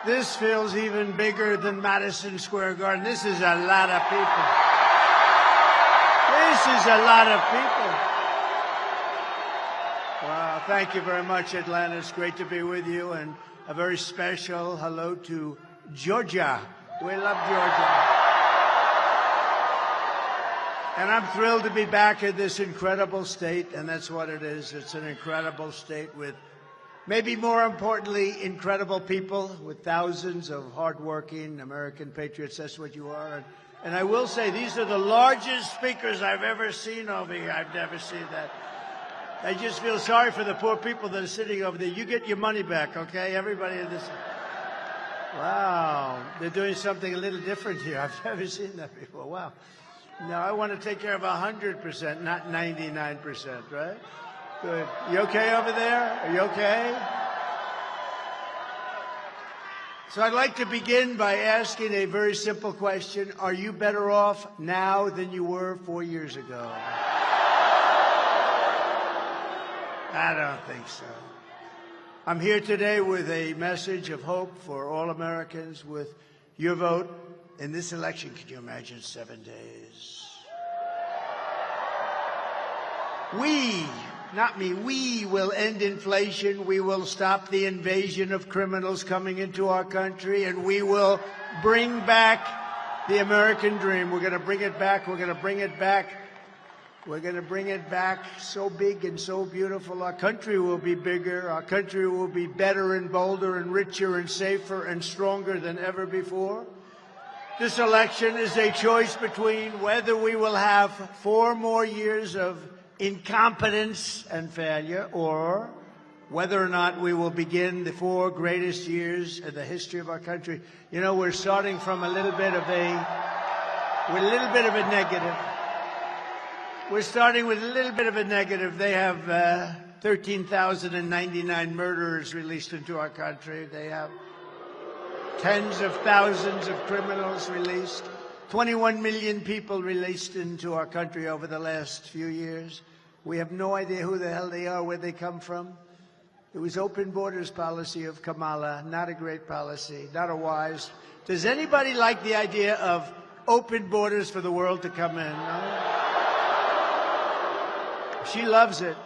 This feels even bigger than Madison Square Garden. This is a lot of people. This is a lot of people. Wow, thank you very much, Atlanta. It's great to be with you, and a very special hello to Georgia. We love Georgia. And I'm thrilled to be back in this incredible state, and that's what it is. It's an incredible state with, maybe more importantly, incredible people, with thousands of hardworking American patriots. That's what you are. And I will say, these are the largest speakers I've ever seen over here. I've never seen that. I just feel sorry for the poor people that are sitting over there. You get your money back, okay? Everybody in this. Wow. They're doing something a little different here. I've never seen that before. Wow. No, I want to take care of 100%, not 99%, right? Good. You okay over there? Are you okay? So I'd like to begin by asking a very simple question. Are you better off now than you were 4 years ago? I don't think so. I'm here today with a message of hope for all Americans. With your vote in this election, can you imagine 7 days? We, not me, we will end inflation. We will stop the invasion of criminals coming into our country, and we will bring back the American dream. We're going to bring it back. We're going to bring it back. We're going to bring it back so big and so beautiful. Our country will be bigger. Our country will be better and bolder and richer and safer and stronger than ever before. This election is a choice between whether we will have 4 more years of incompetence and failure, or whether or not we will begin the 4 greatest years in the history of our country. You know, we're starting from a little bit of a negative. We're starting with a little bit of a negative. They have 13,099 murderers released into our country. They have tens of thousands of criminals released. 21 million people released into our country over the last few years. We have no idea who the hell they are, where they come from. It was open borders policy of Kamala, not a great policy, not a wise. Does anybody like the idea of open borders for the world to come in? No? She loves it.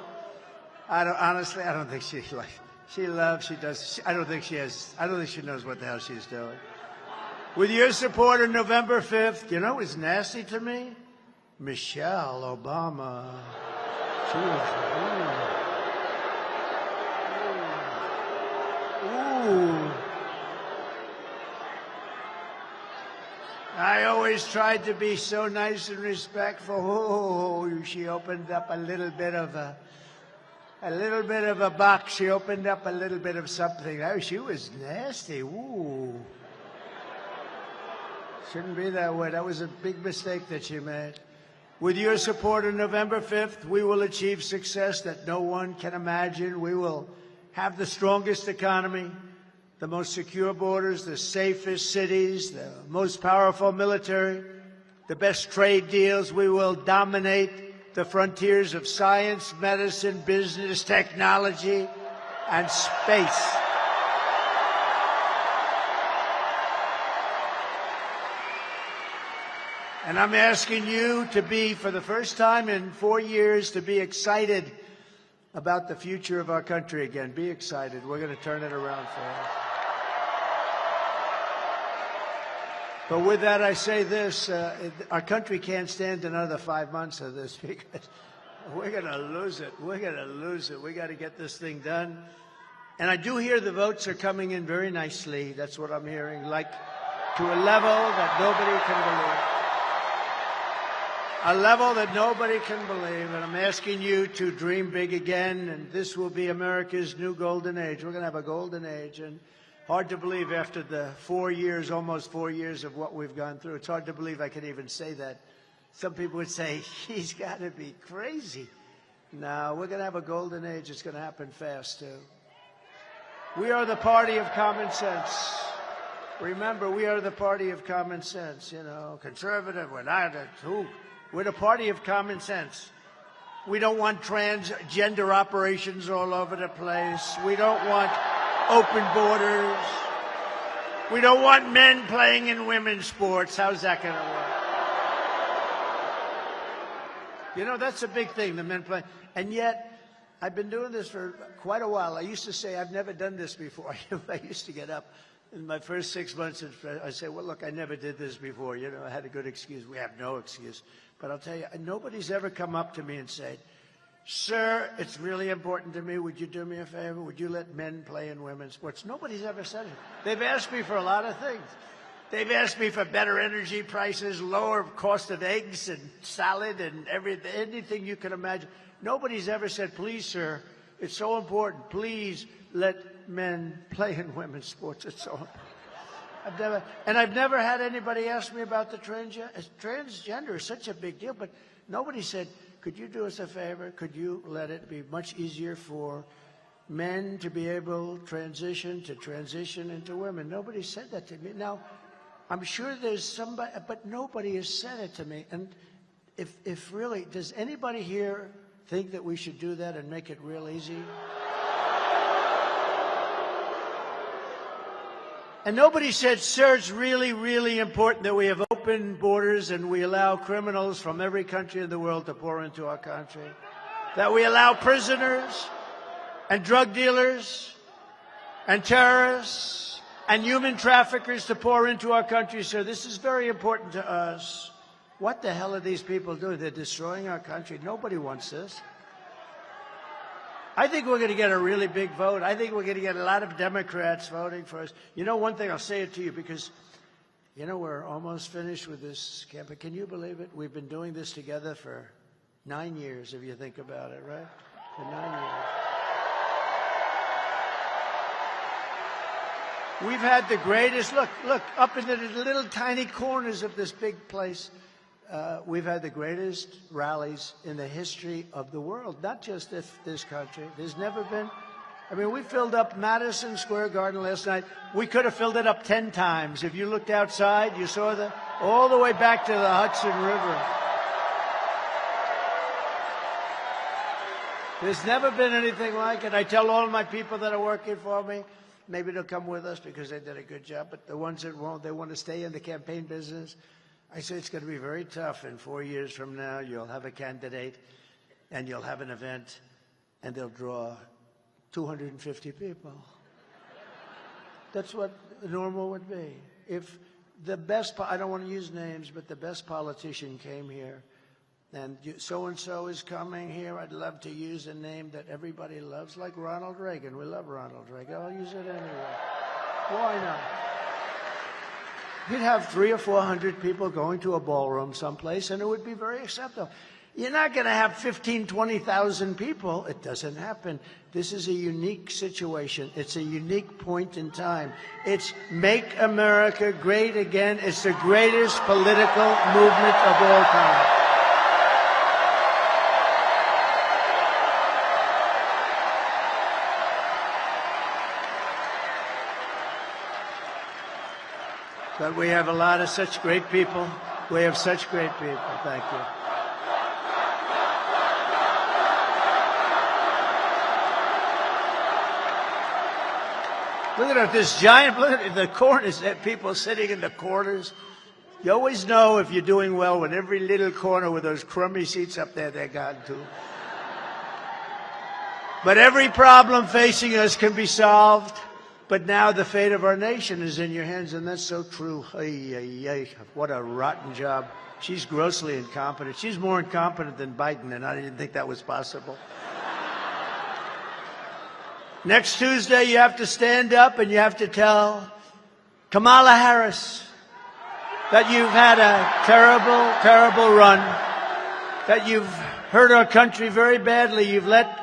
I don't think she likes it. She loves, she does. I don't think she knows what the hell she's doing. With your support on November 5th, you know what's nasty to me? Michelle Obama. She was, ooh. I always tried to be so nice and respectful. Oh, she opened up a little bit of a box. She opened up a little bit of something. Oh, she was nasty. Ooh. Shouldn't be that way. That was a big mistake that she made. With your support on November 5th, we will achieve success that no one can imagine. We will have the strongest economy, the most secure borders, the safest cities, the most powerful military, the best trade deals. We will dominate the frontiers of science, medicine, business, technology, and space. And I'm asking you to be, for the first time in 4 years, to be excited about the future of our country again. Be excited. We're going to turn it around for you. But with that, I say this, our country can't stand another 5 months of this, because we're going to lose it. We're going to lose it. We got to get this thing done. And I do hear the votes are coming in very nicely. That's what I'm hearing, like to a level that nobody can believe. A level that nobody can believe. And I'm asking you to dream big again, and this will be America's new golden age. We're going to have a golden age. And hard to believe after the 4 years, almost 4 years of what we've gone through. It's hard to believe I can even say that. Some people would say, he's got to be crazy. No, we're going to have a golden age. It's going to happen fast, too. We are the party of common sense. Remember, we are the party of common sense. You know, conservative, we're not. Who? We're the party of common sense. We don't want transgender operations all over the place. We don't want open borders. We don't want men playing in women's sports. How's that going to work? You know, that's a big thing, the men playing. And yet, I've been doing this for quite a while. I used to say, I've never done this before. I used to get up in my first 6 months, I say, well, look, I never did this before. You know, I had a good excuse. We have no excuse. But I'll tell you, nobody's ever come up to me and said, sir, it's really important to me. Would you do me a favor? Would you let men play in women's sports? Nobody's ever said it. They've asked me for a lot of things. They've asked me for better energy prices, lower cost of eggs and salad and everything, anything you can imagine. Nobody's ever said, please, sir, it's so important. Please let men play in women's sports. It's so important. I've never had anybody ask me about the transgender. Transgender is such a big deal, but nobody said, could you do us a favor? Could you let it be much easier for men to be able to transition into women? Nobody said that to me. Now, I'm sure there's somebody, but nobody has said it to me. And if really, does anybody here think that we should do that and make it real easy? And nobody said, sir, it's really, really important that we have open borders and we allow criminals from every country in the world to pour into our country. That we allow prisoners and drug dealers and terrorists and human traffickers to pour into our country, sir. This is very important to us. What the hell are these people doing? They're destroying our country. Nobody wants this. I think we're going to get a really big vote. I think we're going to get a lot of Democrats voting for us. You know, one thing, I'll say it to you because, you know, we're almost finished with this campaign. Can you believe it? We've been doing this together for 9 years, if you think about it, right? For 9 years. We've had the greatest, look, up in the little tiny corners of this big place, we've had the greatest rallies in the history of the world, not just this country. There's never been, I mean, we filled up Madison Square Garden last night. We could have filled it up 10 times. If you looked outside, you saw all the way back to the Hudson River. There's never been anything like it. I tell all my people that are working for me, maybe they'll come with us because they did a good job, but the ones that won't, they want to stay in the campaign business. I say it's going to be very tough. In 4 years from now, you'll have a candidate and you'll have an event and they'll draw 250 people. That's what normal would be. If the best, I don't want to use names, but the best politician came here and so-and-so is coming here, I'd love to use a name that everybody loves, like Ronald Reagan. We love Ronald Reagan. I'll use it anyway. Why not? You'd have 300 or 400 people going to a ballroom someplace, and it would be very acceptable. You're not going to have 15,000, 20,000 people. It doesn't happen. This is a unique situation. It's a unique point in time. It's Make America Great Again. It's the greatest political movement of all time. But we have a lot of such great people. We have such great people. Thank you. Look at this giant, look at the corners, people sitting in the corners. You always know if you're doing well when every little corner with those crummy seats up there, they're gone too. But every problem facing us can be solved. But now the fate of our nation is in your hands, and that's so true. Ay, ay, ay. What a rotten job. She's grossly incompetent. She's more incompetent than Biden, and I didn't think that was possible. Next Tuesday, you have to stand up and you have to tell Kamala Harris that you've had a terrible, terrible run, that you've hurt our country very badly. You've let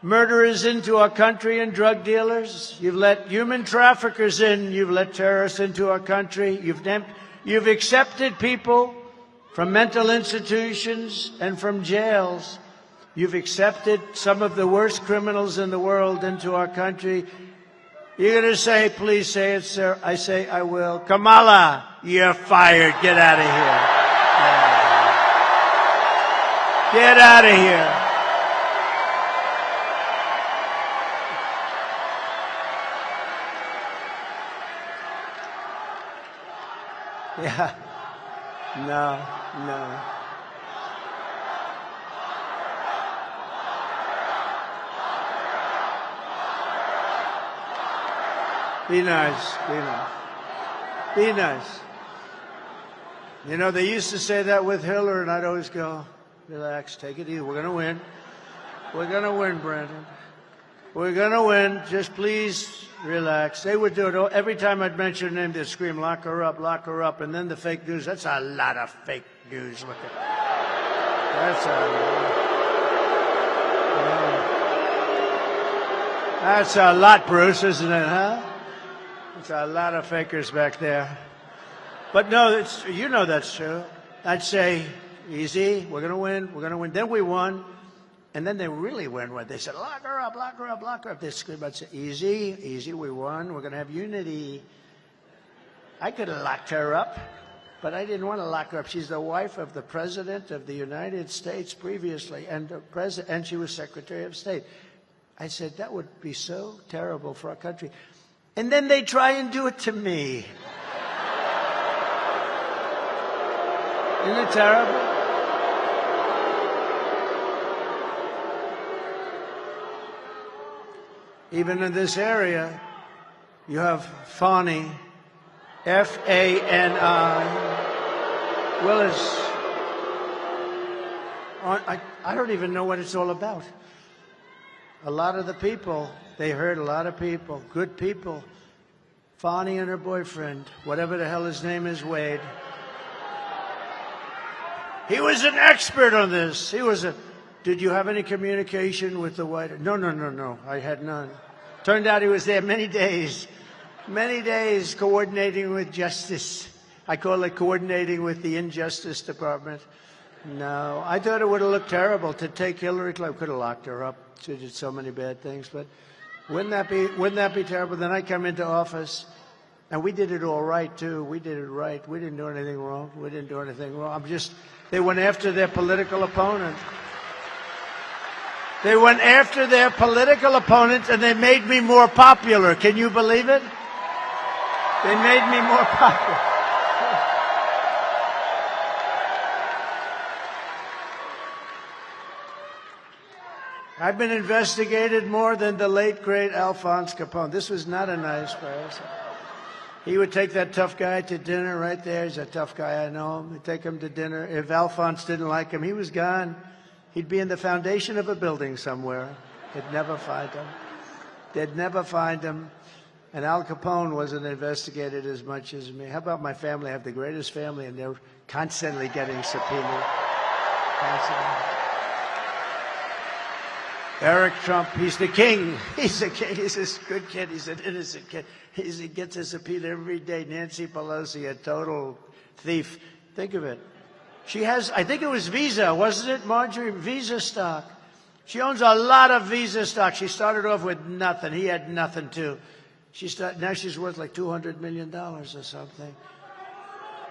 murderers into our country and drug dealers. You've let human traffickers in. You've let terrorists into our country. You've accepted people from mental institutions and from jails. You've accepted some of the worst criminals in the world into our country. You're going to say, please say it, sir. I say, I will. Kamala, you're fired. Get out of here. Get out of here. Yeah. No, no. Be nice. Be nice. Be nice. You know, they used to say that with Hillary, and I'd always go, relax, take it easy. We're going to win. We're going to win, Brandon. We're going to win. Just please relax. They would do it. Every time I'd mention her name, they'd scream, lock her up, lock her up. And then the fake news. That's a lot of fake news. Look at that. That's a lot. That's a lot, Bruce, isn't it, huh? It's a lot of fakers back there. But no, you know that's true. I'd say, easy, we're going to win, we're going to win. Then we won, and then they really win when they said, lock her up, lock her up, lock her up. They screamed, I'd say, easy, easy, we won, we're going to have unity. I could have locked her up, but I didn't want to lock her up. She's the wife of the President of the United States previously, and she was Secretary of State. I said, that would be so terrible for our country. And then they try and do it to me. Isn't it terrible? Even in this area, you have Fani, F-A-N-I, Willis. I don't even know what it's all about. A lot of the people, they hurt a lot of people, good people. Fani and her boyfriend, whatever the hell his name is, Wade. He was an expert on this. Did you have any communication with the White House? No. I had none. Turned out he was there many days coordinating with justice. I call it coordinating with the Injustice Department. No, I thought it would have looked terrible to take Hillary Clinton. Could have locked her up. She did so many bad things, but wouldn't that be terrible? Then I come into office, and we did it all right too. We did it right. We didn't do anything wrong. They went after their political opponent. They went after their political opponent, and they made me more popular. Can you believe it? They made me more popular. I've been investigated more than the late, great Alphonse Capone. This was not a nice person. He would take that tough guy to dinner right there. He's a tough guy, I know him. He'd take him to dinner. If Alphonse didn't like him, he was gone. He'd be in the foundation of a building somewhere. They'd never find him. They'd never find him. And Al Capone wasn't investigated as much as me. How about my family? I have the greatest family, and they're constantly getting subpoenaed. Constantly. Eric Trump, he's the king. He's a king. He's a good kid. He's an innocent kid. He gets a subpoena every day. Nancy Pelosi, a total thief. Think of it. She has, I think it was Visa, wasn't it, Marjorie? Visa stock. She owns a lot of Visa stock. She started off with nothing. He had nothing, too. Now she's worth like $200 million or something.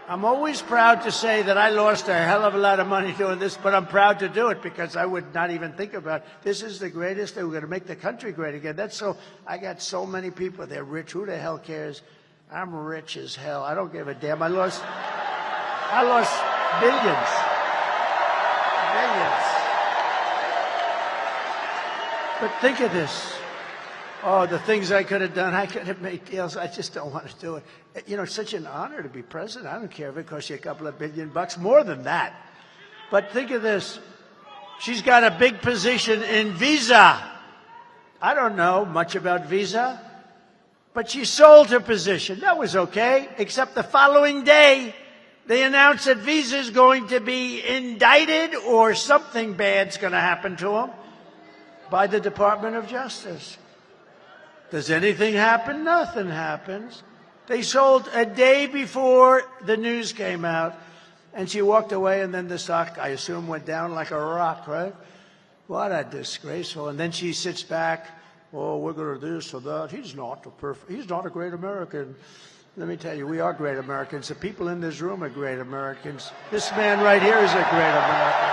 I'm always proud to say that I lost a hell of a lot of money doing this, but I'm proud to do it because I would not even think about it. This is the greatest thing. We're going to make the country great again. I got so many people. They're rich. Who the hell cares? I'm rich as hell. I don't give a damn. I lost billions. But think of this. Oh, the things I could have done. I could have made deals. I just don't want to do it. You know, it's such an honor to be president. I don't care if it costs you a couple of $1 billion, more than that. But think of this. She's got a big position in Visa. I don't know much about Visa, but she sold her position. That was okay, except the following day, they announced that Visa is going to be indicted or something bad's going to happen to them by the Department of Justice. Does anything happen? Nothing happens. They sold a day before the news came out, and she walked away, and then the stock, I assume, went down like a rock, right? What a disgraceful. And then she sits back, oh, we're going to do this or that. He's not a great American. Let me tell you, we are great Americans. The people in this room are great Americans. This man right here is a great American.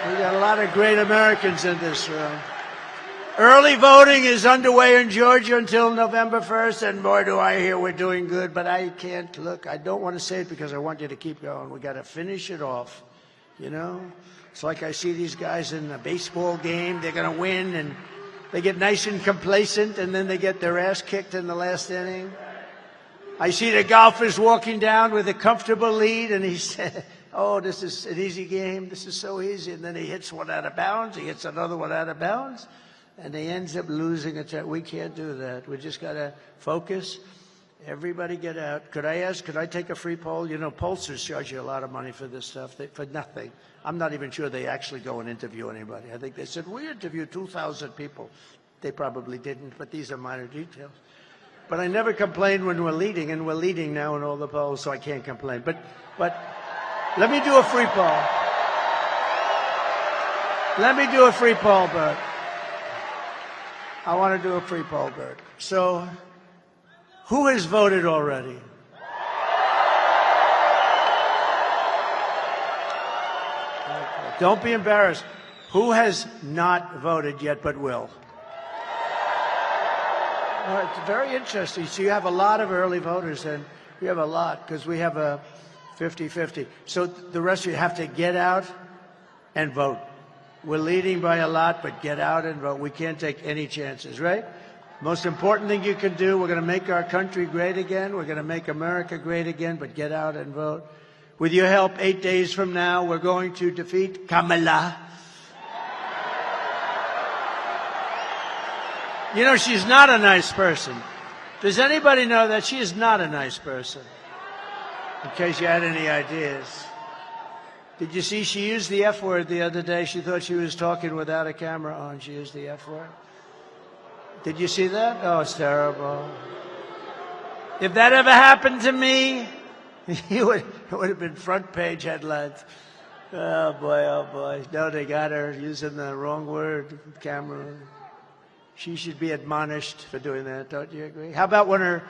We got a lot of great Americans in this room. Early voting is underway in Georgia until November 1st, and boy, do I hear we're doing good, but I can't look. I don't want to say it because I want you to keep going. We got to finish it off, you know? It's like I see these guys in a baseball game. They're going to win, and they get nice and complacent, and then they get their ass kicked in the last inning. I see the golfers walking down with a comfortable lead, and he said, oh, this is an easy game. This is so easy. And then he hits one out of bounds. He hits another one out of bounds. And he ends up losing it. We can't do that. We just got to focus. Everybody get out. Could I take a free poll? You know, pollsters charge you a lot of money for this stuff, for nothing. I'm not even sure they actually go and interview anybody. I think they said, we interviewed 2,000 people. They probably didn't, but these are minor details. But I never complain when we're leading, and we're leading now in all the polls, so I can't complain. But let me do a free poll. Let me do a free poll, Bert. I want to do a free poll, Bert. So, who has voted already? Don't be embarrassed. Who has not voted yet but will? It's very interesting. So you have a lot of early voters, and we have a lot because we have a 50-50. So the rest of you have to get out and vote. We're leading by a lot, but get out and vote. We can't take any chances, right? Most important thing you can do, we're going to make our country great again. We're going to make America great again, but get out and vote. With your help, 8 days from now, we're going to defeat Kamala. You know, she's not a nice person. Does anybody know that she is not a nice person? In case you had any ideas. Did you see she used the F word the other day? She thought she was talking without a camera on. She used the F word. Did you see that? Oh, it's terrible. If that ever happened to me, it would have been front page headlines. Oh, boy, oh, boy. No, they got her using the wrong word, camera. She should be admonished for doing that. Don't you agree? How about when her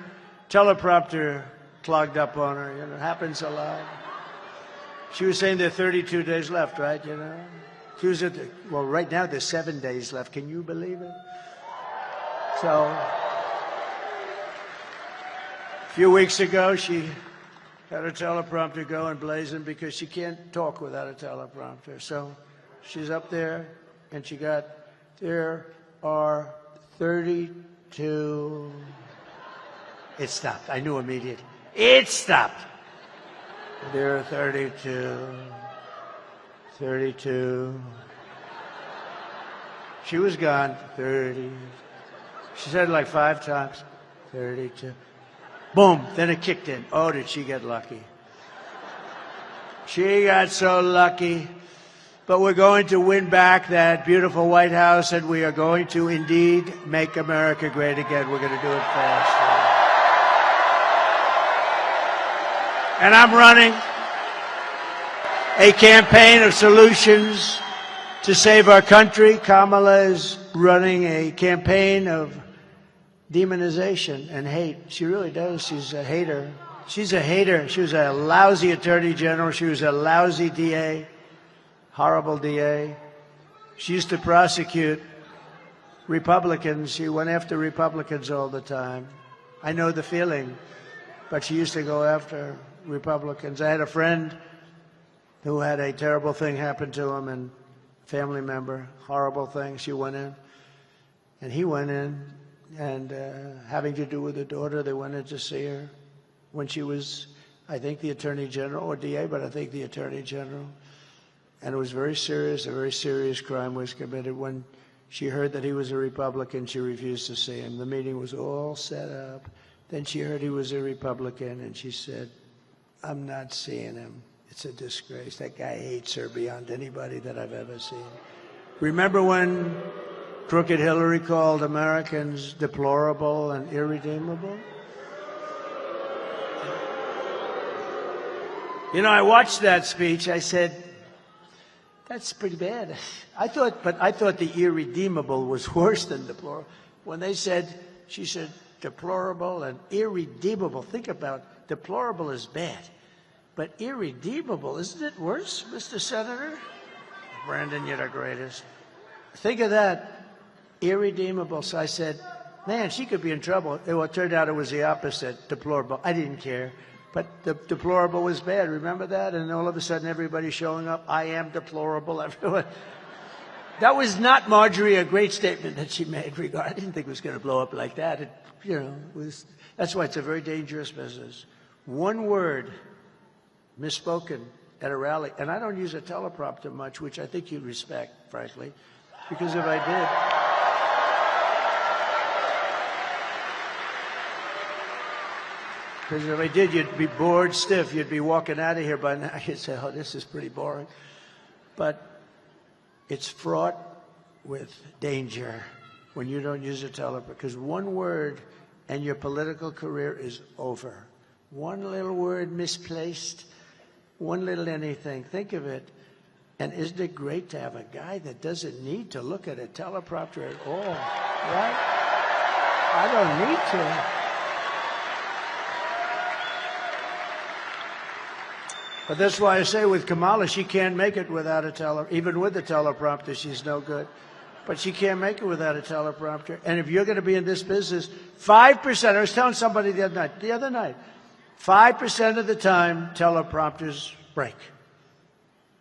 teleprompter clogged up on her? You know, it happens a lot. She was saying there are 32 days left, right? You know, she was at well, right now there's 7 days left. Can you believe it? So, a few weeks ago, she had her teleprompter going blazing because she can't talk without a teleprompter. So, she's up there, and she got, there are 32. It stopped. I knew immediately. It stopped. There are 32. 32. She was gone. 30. She said it like 5 times. 32. Boom. Then it kicked in. Oh, did she get lucky? She got so lucky. But we're going to win back that beautiful White House, and we are going to indeed make America great again. We're going to do it fast. And I'm running a campaign of solutions to save our country. Kamala is running a campaign of demonization and hate. She really does. She's a hater. She's a hater. She was a lousy attorney general. She was a lousy DA, horrible DA. She used to prosecute Republicans. She went after Republicans all the time. I know the feeling, but she used to go after Republicans. I had a friend who had a terrible thing happen to him, and family member, horrible thing. She went in, and he went in, and having to do with the daughter, they went in to see her when she was, I think, the Attorney General or DA, but I think the Attorney General. And it was very serious. A very serious crime was committed. When she heard that he was a Republican, she refused to see him. The meeting was all set up. Then she heard he was a Republican, and she said, I'm not seeing him. It's a disgrace. That guy hates her beyond anybody that I've ever seen. Remember when Crooked Hillary called Americans deplorable and irredeemable? You know, I watched that speech. I said, that's pretty bad. I thought the irredeemable was worse than deplorable. When they said, she said, deplorable and irredeemable. Think about it. Deplorable is bad. But irredeemable, isn't it worse, Mr. Senator? Brandon, you're the greatest. Think of that. irredeemable. So I said, man, she could be in trouble. Well, it turned out it was the opposite, deplorable. I didn't care. But the deplorable was bad. Remember that? And all of a sudden, everybody's showing up. I am deplorable. Everyone. That was not, Marjorie, a great statement that she made. I didn't think it was going to blow up like that. That's why it's a very dangerous business. One word misspoken at a rally, and I don't use a teleprompter much, which I think you'd respect, frankly, because if I did... Because if I did, you'd be bored stiff. You'd be walking out of here by now. You'd say, oh, this is pretty boring. But it's fraught with danger when you don't use a teleprompter. Because one word and your political career is over. One little word misplaced, one little anything. Think of it. And isn't it great to have a guy that doesn't need to look at a teleprompter at all, right? I don't need to. But that's why I say with Kamala, she can't make it without a even with the teleprompter, she's no good. But she can't make it without a teleprompter. And if you're going to be in this business, 5%, I was telling somebody the other night, 5% of the time teleprompters break.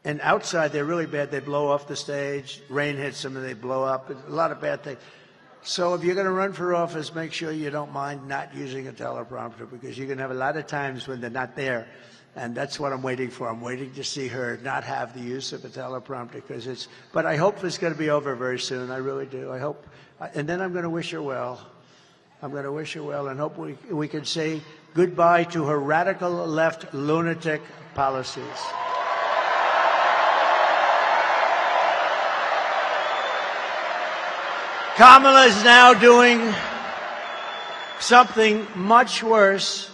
And outside, they're really bad. They blow off the stage, rain hits them and they blow up, a lot of bad things. So if you're going to run for office, make sure you don't mind not using a teleprompter, because you're going to have a lot of times when they're not there. And that's what I'm waiting for. I'm waiting to see her not have the use of a teleprompter, because but I hope it's going to be over very soon. I really do. I hope. And then I'm going to wish her well. I'm going to wish her well and hope we can say goodbye to her radical left lunatic policies. Kamala is now doing something much worse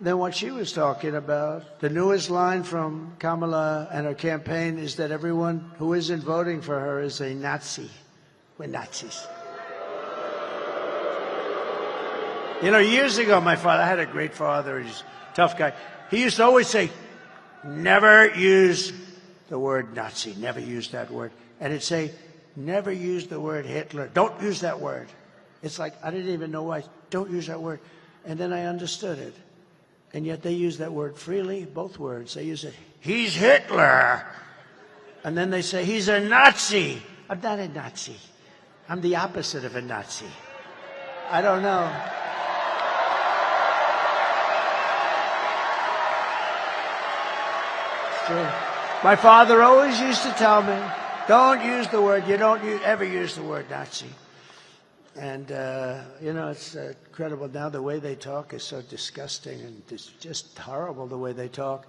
than what she was talking about. The newest line from Kamala and her campaign is that everyone who isn't voting for her is a Nazi. We're Nazis. You know, years ago, my father, I had a great father, he's a tough guy. He used to always say, never use the word Nazi, never use that word. And he'd say, never use the word Hitler. Don't use that word. It's like, I didn't even know why. Don't use that word. And then I understood it. And yet they use that word freely, both words. They use it, he's Hitler. And then they say, he's a Nazi. I'm not a Nazi. I'm the opposite of a Nazi. I don't know. It's true. My father always used to tell me, don't use the word, you don't ever use the word Nazi. And, you know, it's incredible now. The way they talk is so disgusting, and it's just horrible the way they talk.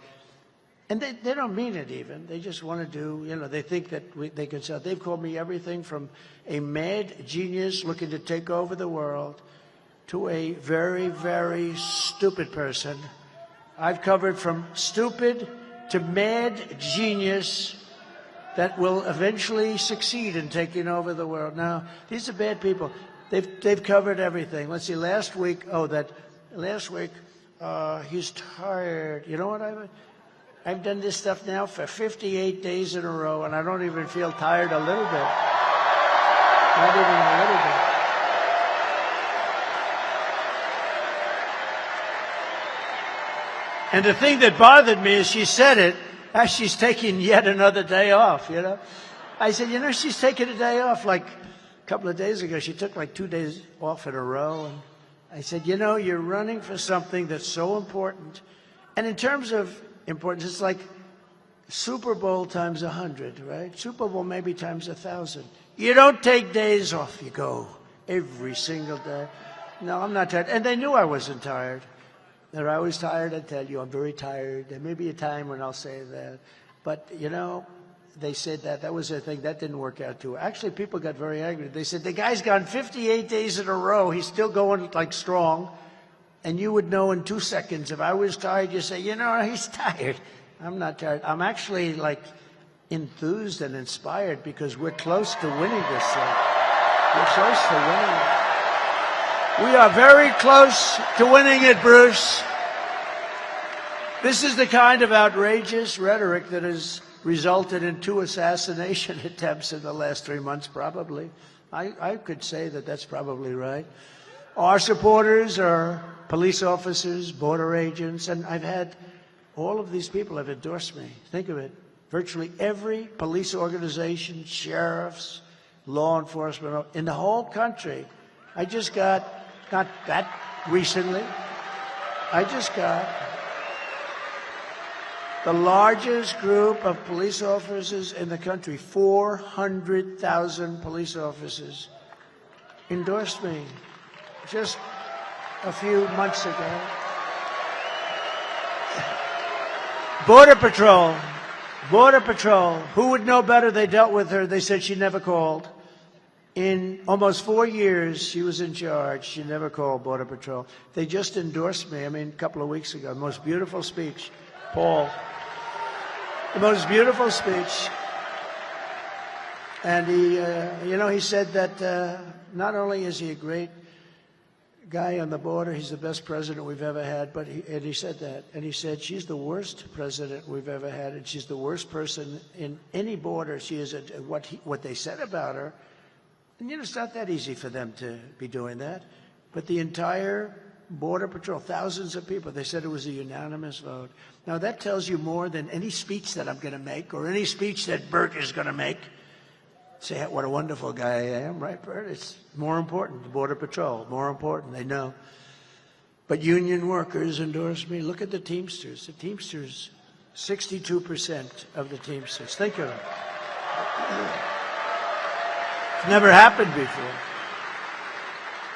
And they don't mean it even. They just want to do, you know, they think that they can sell. They've called me everything from a mad genius looking to take over the world to a very, very stupid person. I've covered from stupid to mad genius that will eventually succeed in taking over the world. Now, these are bad people. They've covered everything. Let's see, last week, he's tired. You know what I've done this stuff now for 58 days in a row, and I don't even feel tired a little bit. Not even a little bit. And the thing that bothered me is she said it as she's taking yet another day off, you know. I said, you know, she's taking a day off. Like a couple of days ago, she took like 2 days off in a row. And I said, you know, you're running for something that's so important. And in terms of importance, it's like Super Bowl times 100, right? Super Bowl maybe times 1,000. You don't take days off. You go every single day. No, I'm not tired. And they knew I wasn't tired. They're always tired. I tell you, I'm very tired. There may be a time when I'll say that. But, you know, they said that. That was their thing. That didn't work out too. Actually, people got very angry. They said, the guy's gone 58 days in a row. He's still going, like, strong. And you would know in 2 seconds. If I was tired, you say, you know, he's tired. I'm not tired. I'm actually, like, enthused and inspired because we're close to winning this thing. We're close to winning it. We are very close to winning it, Bruce. This is the kind of outrageous rhetoric that has resulted in 2 assassination attempts in the last 3 months, probably. I could say that that's probably right. Our supporters are police officers, border agents, and I've had all of these people have endorsed me. Think of it. Virtually every police organization, sheriffs, law enforcement in the whole country. I just got, not that recently, I just got the largest group of police officers in the country, 400,000 police officers, endorsed me just a few months ago. Border Patrol, who would know better? They dealt with her. They said she never called. In almost 4 years, she was in charge. She never called Border Patrol. They just endorsed me, a couple of weeks ago. The most beautiful speech. Paul. The most beautiful speech. And he said that not only is he a great guy on the border, he's the best president we've ever had, but he said that. And he said, she's the worst president we've ever had, and she's the worst person in any border. She is what they said about her. And it's not that easy for them to be doing that. But the entire Border Patrol, thousands of people, they said it was a unanimous vote. Now that tells you more than any speech that I'm going to make or any speech that Bert is going to make. Say what a wonderful guy I am, right, Bert? It's more important, the Border Patrol, more important, they know. But union workers endorsed me. Look at the Teamsters. The Teamsters, 62% of the Teamsters. Think of it. It's never happened before.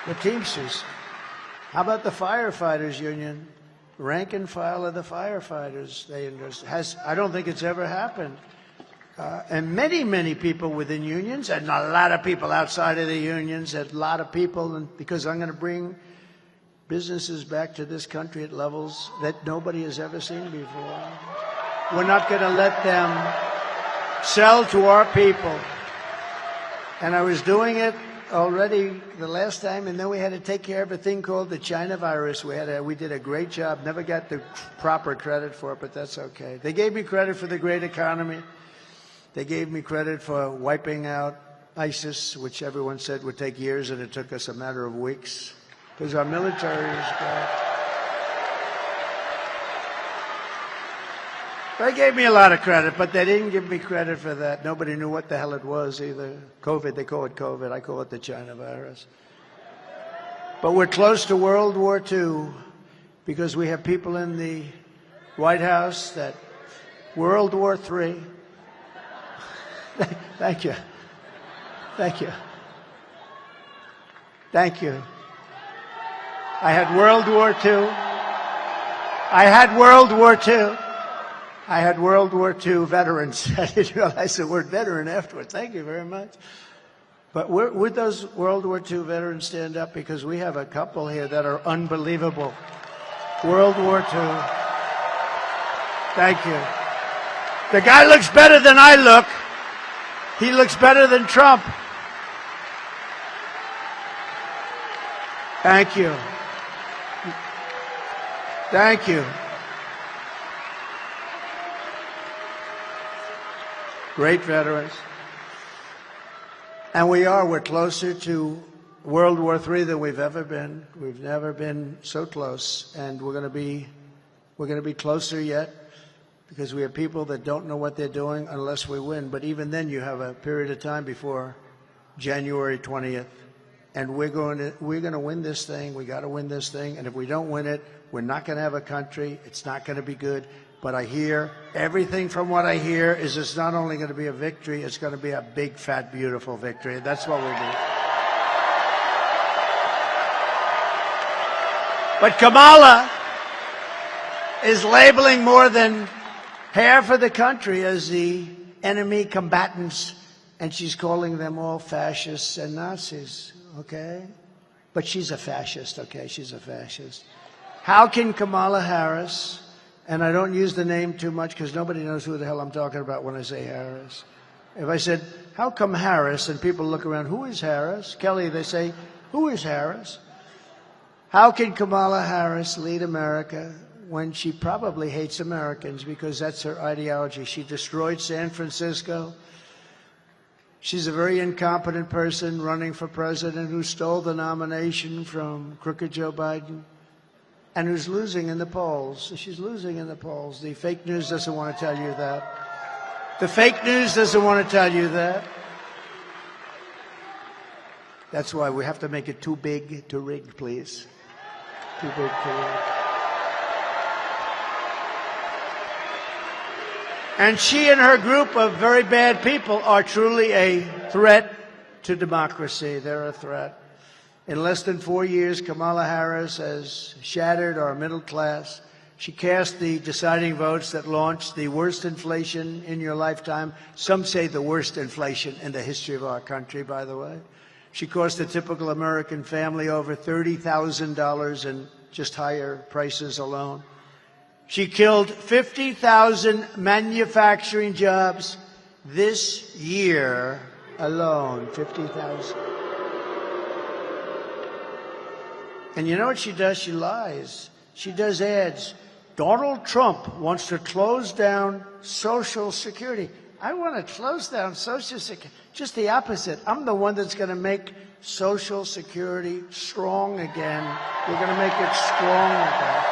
The Teamsters. How about the firefighters union? Rank and file of the firefighters. They endorsed. I don't think it's ever happened. And many, many people within unions, and a lot of people outside of the unions, and a lot of people, and because I'm going to bring businesses back to this country at levels that nobody has ever seen before. We're not going to let them sell to our people. And I was doing it already the last time, and then we had to take care of a thing called the China virus. We did a great job. Never got the proper credit for it, but that's okay. They gave me credit for the great economy. They gave me credit for wiping out ISIS, which everyone said would take years, and it took us a matter of weeks, because our military is back. They gave me a lot of credit, but they didn't give me credit for that. Nobody knew what the hell it was either. COVID, they call it COVID. I call it the China virus. But we're close to World War II because we have people in the White House that World War III. Thank you. Thank you. Thank you. I had World War II. I had World War II. I had World War II veterans. I didn't realize the word veteran afterwards. Thank you very much. But would those World War II veterans stand up? Because we have a couple here that are unbelievable. World War II. Thank you. The guy looks better than I look. He looks better than Trump. Thank you. Thank you. Great veterans. And we're closer to World War III than we've ever been. We've never been so close. And we're going to be closer yet because we have people that don't know what they're doing unless we win. But even then you have a period of time before January 20th. And we're going to win this thing. We got to win this thing. And if we don't win it, we're not going to have a country. It's not going to be good. But I hear, everything from what I hear is it's not only going to be a victory, it's going to be a big, fat, beautiful victory. That's what we do. But Kamala is labeling more than half of the country as the enemy combatants, and she's calling them all fascists and Nazis, okay? But she's a fascist, okay? She's a fascist. How can Kamala Harris... And I don't use the name too much because nobody knows who the hell I'm talking about when I say Harris. If I said, how come Harris? And people look around, who is Harris? Kelly, they say, who is Harris? How can Kamala Harris lead America when she probably hates Americans because that's her ideology? She destroyed San Francisco. She's a very incompetent person running for president who stole the nomination from crooked Joe Biden and who's losing in the polls. She's losing in the polls. The fake news doesn't want to tell you that. The fake news doesn't want to tell you that. That's why we have to make it too big to rig, please. Too big to rig. And she and her group of very bad people are truly a threat to democracy. They're a threat. In less than 4 years, Kamala Harris has shattered our middle class. She cast the deciding votes that launched the worst inflation in your lifetime. Some say the worst inflation in the history of our country, by the way. She cost the typical American family over $30,000 in just higher prices alone. She killed 50,000 manufacturing jobs this year alone. 50,000. And you know what she does? She lies. She does ads. Donald Trump wants to close down Social Security. I want to close down Social Security. Just the opposite. I'm the one that's going to make Social Security strong again. We're going to make it strong again.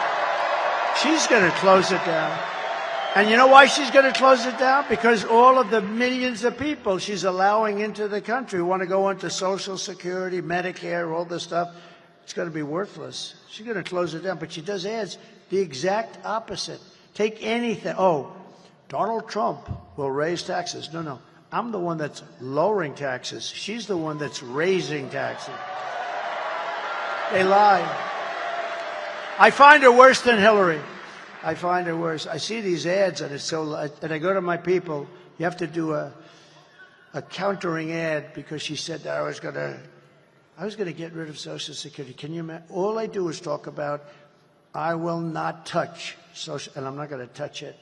She's going to close it down. And you know why she's going to close it down? Because all of the millions of people she's allowing into the country want to go into Social Security, Medicare, all this stuff. It's going to be worthless. She's going to close it down. But she does ads the exact opposite. Take anything. Oh, Donald Trump will raise taxes. No. I'm the one that's lowering taxes. She's the one that's raising taxes. They lie. I find her worse than Hillary. I find her worse. I see these ads, and and I go to my people. You have to do a countering ad because she said that I was going to get rid of Social Security. Can you imagine? All I do is talk about I will not touch Social, and I'm not going to touch it.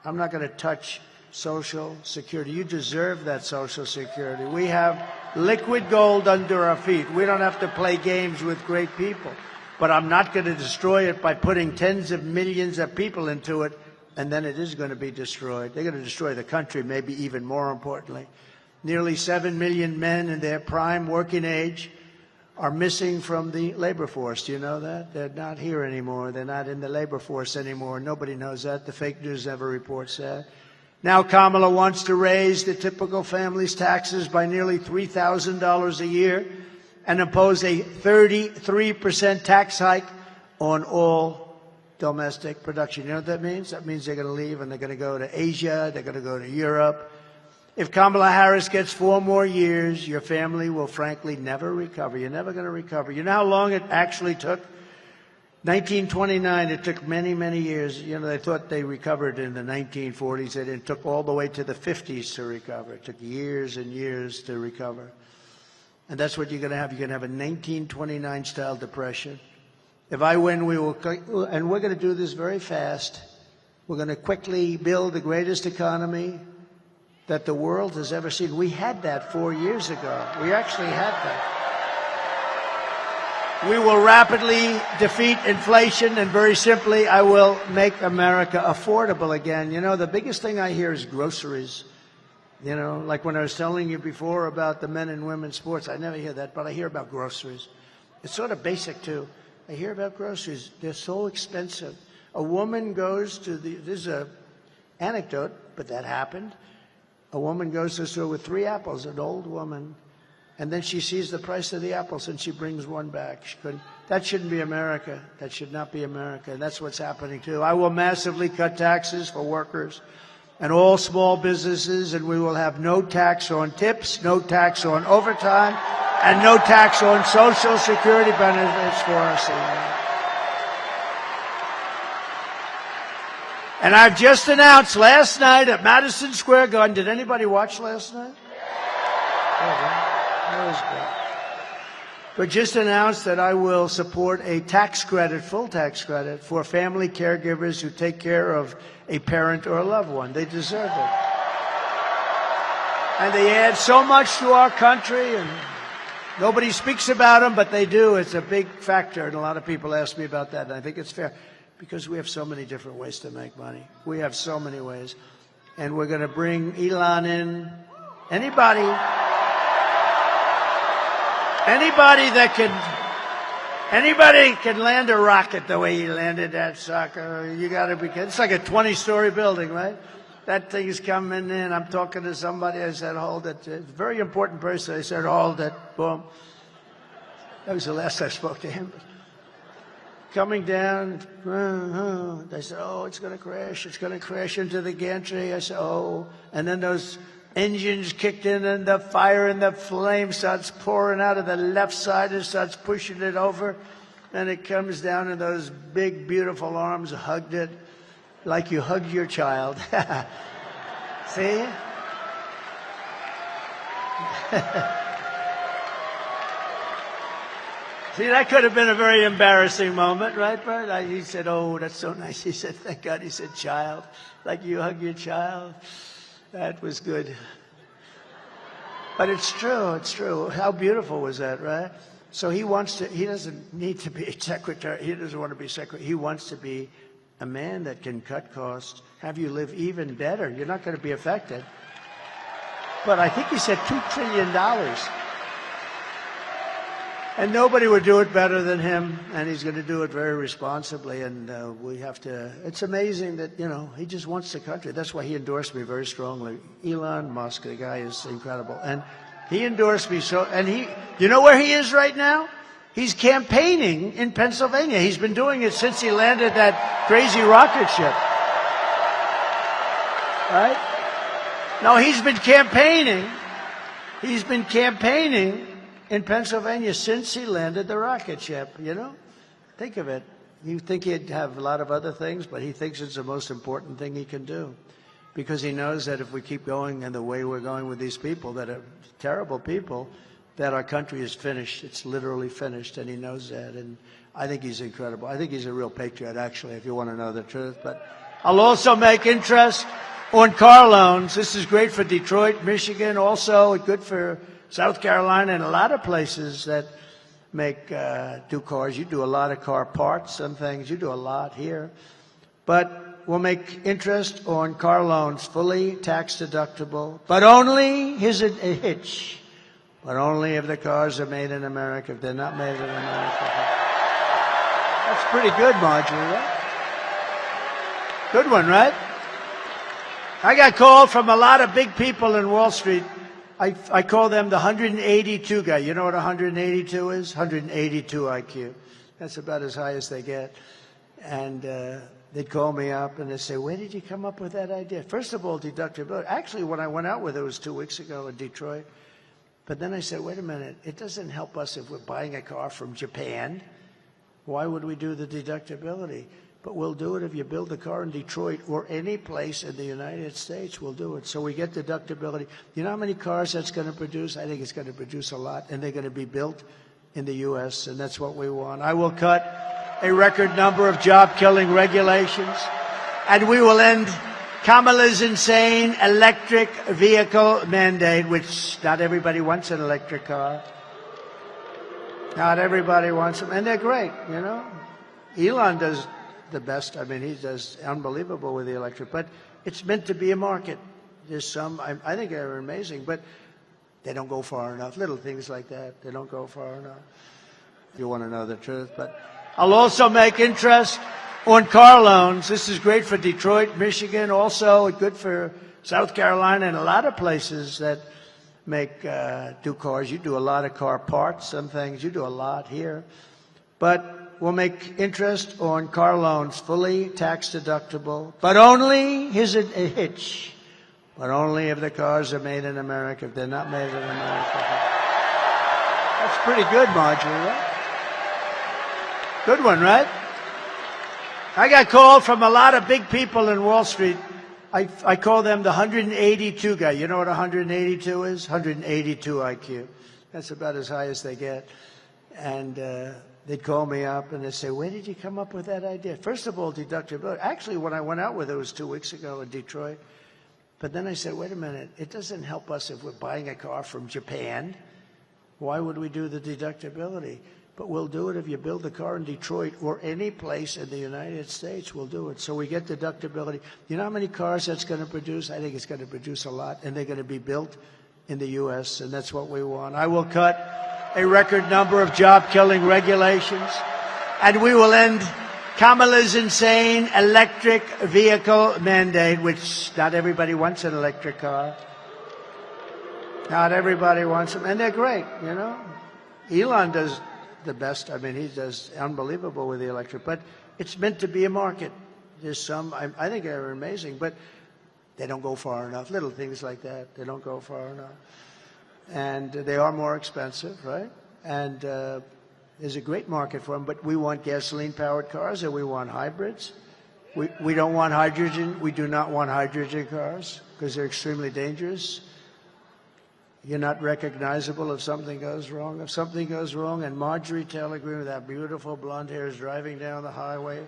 I'm not going to touch Social Security. You deserve that Social Security. We have liquid gold under our feet. We don't have to play games with great people. But I'm not going to destroy it by putting tens of millions of people into it, and then it is going to be destroyed. They're going to destroy the country, maybe even more importantly. Nearly 7 million men in their prime working age are missing from the labor force. Do you know that? They're not here anymore. They're not in the labor force anymore. Nobody knows that. The fake news never reports that. Now Kamala wants to raise the typical family's taxes by nearly $3,000 a year and impose a 33% tax hike on all domestic production. You know what that means? That means they're going to leave and they're going to go to Asia, they're going to go to Europe. If Kamala Harris gets 4 more years, your family will frankly never recover. You're never going to recover. You know how long it actually took? 1929, it took many, many years. You know, they thought they recovered in the 1940s. It took all the way to the 50s to recover. It took years and years to recover. And that's what you're going to have. You're going to have a 1929-style depression. If I win, we will, and we're going to do this very fast. We're going to quickly build the greatest economy that the world has ever seen. We had that 4 years ago. We actually had that. We will rapidly defeat inflation, and very simply, I will make America affordable again. You know, the biggest thing I hear is groceries. You know, like when I was telling you before about the men and women's sports, I never hear that, but I hear about groceries. It's sort of basic, too. I hear about groceries. They're so expensive. A woman goes to this is an anecdote, but that happened. A woman goes to the store with 3 apples, an old woman, and then she sees the price of the apples and she brings one back. That shouldn't be America. That should not be America. And that's what's happening, too. I will massively cut taxes for workers and all small businesses, and we will have no tax on tips, no tax on overtime, and no tax on Social Security benefits for our seniors. And I've just announced last night at Madison Square Garden. Did anybody watch last night? That was good. But just announced that I will support a tax credit, full tax credit, for family caregivers who take care of a parent or a loved one. They deserve it. And they add so much to our country, and nobody speaks about them, but they do. It's a big factor, and a lot of people ask me about that, and I think it's fair. Because we have so many different ways to make money. We have so many ways. And we're going to bring Elon in. Anybody Anybody can land a rocket the way he landed that sucker. You got to be kidding. It's like a 20-story building, right? That thing's coming in. I'm talking to somebody. I said, hold it. It's a very important person. I said, hold it. Boom. That was the last I spoke to him. Coming down. They said, oh, it's going to crash. It's going to crash into the gantry. I said, oh. And then those engines kicked in and the fire and the flame starts pouring out of the left side and starts pushing it over. And it comes down and those big, beautiful arms hugged it like you hugged your child. See? See, that could have been a very embarrassing moment, right, Bert? He said, oh, that's so nice. He said, thank God. He said, child, like you hug your child. That was good. But it's true, it's true. How beautiful was that, right? So he doesn't need to be a secretary. He doesn't want to be secretary. He wants to be a man that can cut costs, have you live even better. You're not going to be affected. But I think he said $2 trillion. And nobody would do it better than him, and he's going to do it very responsibly. And we have to. It's amazing that he just wants the country. That's why he endorsed me very strongly. Elon Musk, the guy is incredible, and he endorsed me so. And you know where he is right now? He's campaigning in Pennsylvania. He's been doing it since he landed that crazy rocket ship. Right? No, he's been campaigning. He's been campaigning in Pennsylvania since he landed the rocket ship, Think of it. You think he'd have a lot of other things, but he thinks it's the most important thing he can do. Because he knows that if we keep going in the way we're going with these people that are terrible people, that our country is finished. It's literally finished, and he knows that. And I think he's incredible. I think he's a real patriot, actually, if you want to know the truth. But I'll also make interest on car loans. This is great for Detroit, Michigan, also good for South Carolina and a lot of places that do cars. You do a lot of car parts and things. You do a lot here. But we'll make interest on car loans fully tax deductible. But only, here's a hitch, but only if the cars are made in America. If they're not made in America. That's pretty good, Marjorie, right? Good one, right? I got called from a lot of big people in Wall Street. I call them the 182 guy. You know what 182 is? 182 IQ. That's about as high as they get. And they'd call me up and they'd say, where did you come up with that idea? First of all, deductibility. Actually, when I went out with it was 2 weeks ago in Detroit. But then I said, wait a minute. It doesn't help us if we're buying a car from Japan. Why would we do the deductibility? But we'll do it if you build a car in Detroit or any place in the United States. We'll do it. So we get deductibility. You know how many cars that's going to produce? I think it's going to produce a lot. And they're going to be built in the U.S., and that's what we want. I will cut a record number of job-killing regulations, and we will end Kamala's insane electric vehicle mandate, which not everybody wants an electric car. Not everybody wants them, and they're great, Elon does the best. I mean, he does unbelievable with the electric, but it's meant to be a market. There's some, I think they're amazing, but they don't go far enough. Little things like that, they don't go far enough. If you want to know the truth. But I'll also make interest on car loans. This is great for Detroit, Michigan, also good for South Carolina and a lot of places that do cars. You do a lot of car parts and things. You do a lot here. But we'll make interest on car loans fully tax deductible, but only, here's a hitch, but only if the cars are made in America. If they're not made in America. That's pretty good, Marjorie, right? Good one, right? I got called from a lot of big people in Wall Street. I call them the 182 guy. You know what 182 is? 182 IQ. That's about as high as they get. And they'd call me up and they'd say, where did you come up with that idea? First of all, deductibility. Actually, when I went out with it was 2 weeks ago in Detroit. But then I said, wait a minute. It doesn't help us if we're buying a car from Japan. Why would we do the deductibility? But we'll do it if you build a car in Detroit or any place in the United States. We'll do it. So we get deductibility. You know how many cars that's going to produce? I think it's going to produce a lot. And they're going to be built in the U.S., and that's what we want. I will cut a record number of job-killing regulations. And we will end Kamala's insane electric vehicle mandate, which not everybody wants an electric car. Not everybody wants them, and they're great, you know. Elon does the best. I mean, he does unbelievable with the electric, but it's meant to be a market. There's some, I think they're amazing, but they don't go far enough. Little things like that, they don't go far enough. And they are more expensive, right? And there's a great market for them, but we want gasoline-powered cars or we want hybrids. We don't want hydrogen. We do not want hydrogen cars because they're extremely dangerous. You're not recognizable if something goes wrong. If something goes wrong and Marjorie Taylor Greene with that beautiful blonde hair is driving down the highway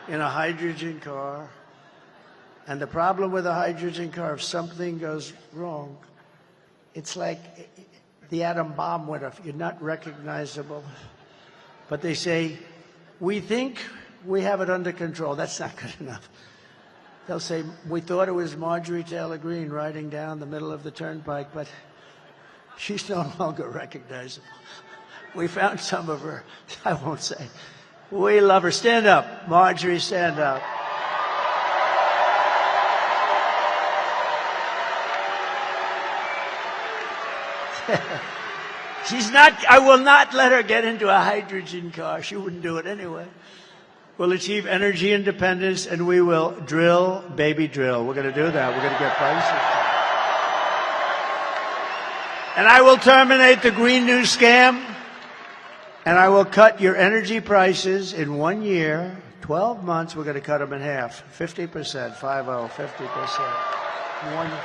in a hydrogen car, and the problem with a hydrogen car, if something goes wrong, it's like the atom bomb went off. You're not recognizable. But they say, we think we have it under control. That's not good enough. They'll say, we thought it was Marjorie Taylor Greene riding down the middle of the turnpike, but she's no longer recognizable. We found some of her. I won't say. We love her. Stand up. Marjorie, stand up. She's not, I will not let her get into a hydrogen car. She wouldn't do it anyway. We'll achieve energy independence, and we will drill, baby, drill. We're going to do that. We're going to get prices. And I will terminate the Green New Scam, and I will cut your energy prices in 1 year, 12 months. We're going to cut them in half, 50%, 50%.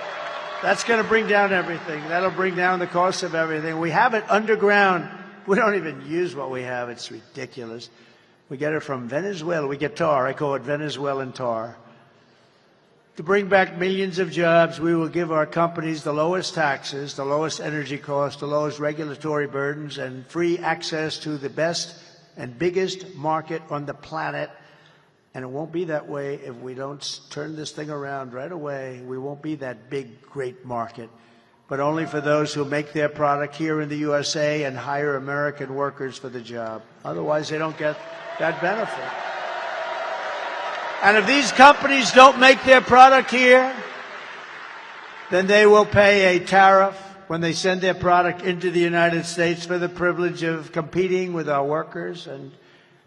That's going to bring down everything. That'll bring down the cost of everything. We have it underground. We don't even use what we have. It's ridiculous. We get it from Venezuela. We get tar. I call it Venezuelan tar. To bring back millions of jobs, we will give our companies the lowest taxes, the lowest energy costs, the lowest regulatory burdens, and free access to the best and biggest market on the planet. And it won't be that way if we don't turn this thing around right away. We won't be that big, great market, but only for those who make their product here in the USA and hire American workers for the job. Otherwise, they don't get that benefit. And if these companies don't make their product here, then they will pay a tariff when they send their product into the United States for the privilege of competing with our workers. And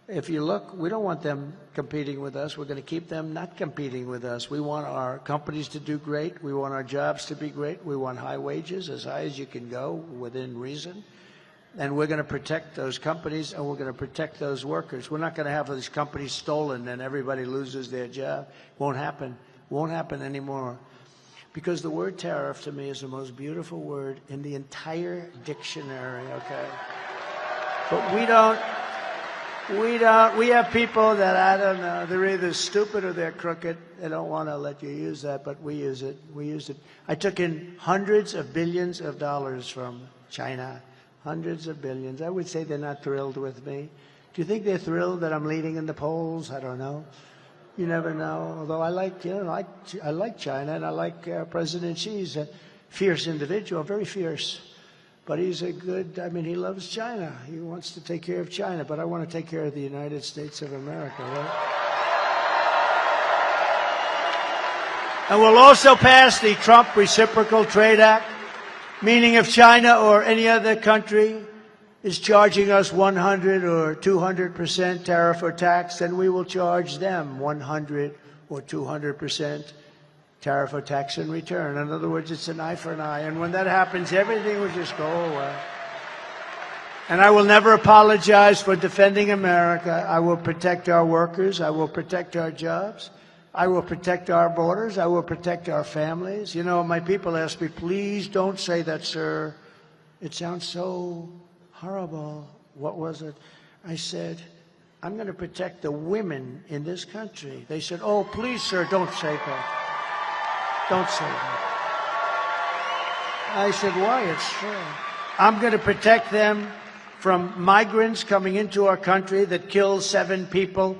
if you look, we don't want them competing with us. We're going to keep them not competing with us. We want our companies to do great. We want our jobs to be great. We want high wages, as high as you can go within reason. And we're going to protect those companies, and we're going to protect those workers. We're not going to have these companies stolen and everybody loses their job. Won't happen. Won't happen anymore. Because the word tariff to me is the most beautiful word in the entire dictionary, okay? But we have people that, I don't know, they're either stupid or they're crooked. They don't want to let you use that, but we use it. We use it. I took in hundreds of billions of dollars from China. Hundreds of billions. I would say they're not thrilled with me. Do you think they're thrilled that I'm leading in the polls? I don't know. You never know. Although I like, I like China, and I like President Xi. He's a fierce individual, very fierce. But he's a good, he loves China. He wants to take care of China, but I want to take care of the United States of America, right? And we'll also pass the Trump Reciprocal Trade Act, meaning if China or any other country is charging us 100 or 200% tariff or tax, then we will charge them 100 or 200% tariff or tax in return. In other words, it's an eye for an eye. And when that happens, everything will just go away. And I will never apologize for defending America. I will protect our workers. I will protect our jobs. I will protect our borders. I will protect our families. You know, my people ask me, please don't say that, sir. It sounds so horrible. What was it? I said, I'm going to protect the women in this country. They said, oh, please, sir, don't say that. Don't say that. I said, why? It's true. I'm going to protect them from migrants coming into our country that killed 7 people.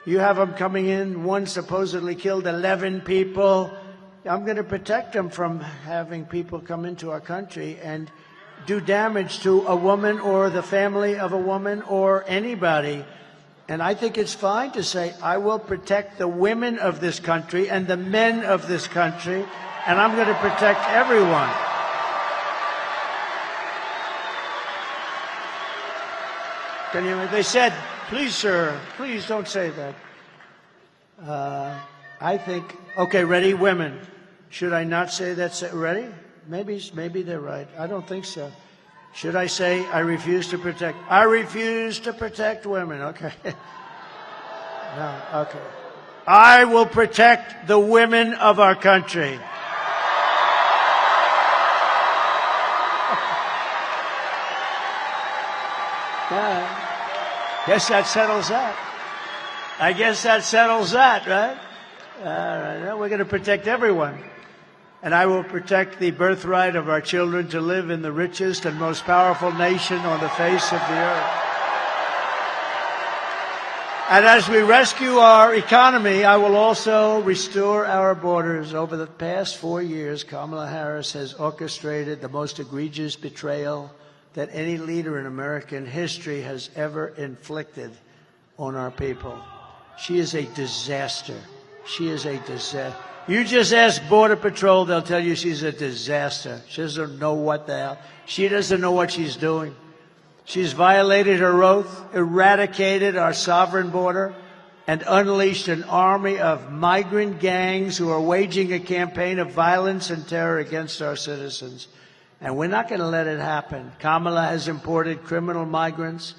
You have them coming in, one supposedly killed 11 people. I'm going to protect them from having people come into our country and do damage to a woman or the family of a woman or anybody. And I think it's fine to say, I will protect the women of this country and the men of this country, and I'm going to protect everyone. Can you? They said, please, sir, please don't say that. I think, okay, ready, women. Should I not say that? Ready? Maybe they're right. I don't think so. Should I say, I refuse to protect women? Okay. No, okay. I will protect the women of our country. Guess that settles that. I guess that settles that, right? All right. Now we're going to protect everyone. And I will protect the birthright of our children to live in the richest and most powerful nation on the face of the earth. And as we rescue our economy, I will also restore our borders. Over the past 4 years, Kamala Harris has orchestrated the most egregious betrayal that any leader in American history has ever inflicted on our people. She is a disaster. She is a disaster. You just ask Border Patrol, they'll tell you she's a disaster. She doesn't know what the hell. She doesn't know what she's doing. She's violated her oath, eradicated our sovereign border, and unleashed an army of migrant gangs who are waging a campaign of violence and terror against our citizens. And we're not going to let it happen. Kamala has imported criminal migrants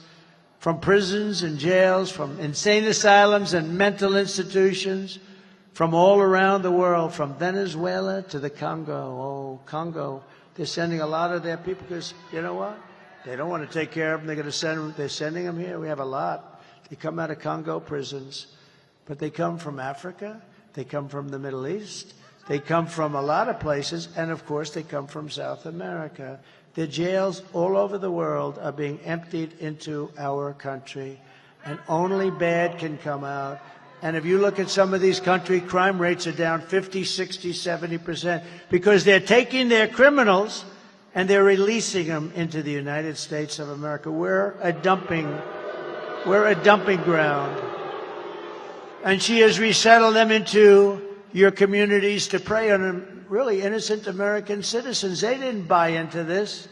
from prisons and jails, from insane asylums and mental institutions, from all around the world, from Venezuela to the Congo. Oh, Congo. They're sending a lot of their people because, you know what? They don't want to take care of them. They're sending them here. We have a lot. They come out of Congo prisons. But they come from Africa. They come from the Middle East. They come from a lot of places. And, of course, they come from South America. The jails all over the world are being emptied into our country. And only bad can come out. And if you look at some of these countries, crime rates are down 50, 60, 70% because they're taking their criminals and they're releasing them into the United States of America. We're a dumping ground. And she has resettled them into your communities to prey on really innocent American citizens. They didn't buy into this.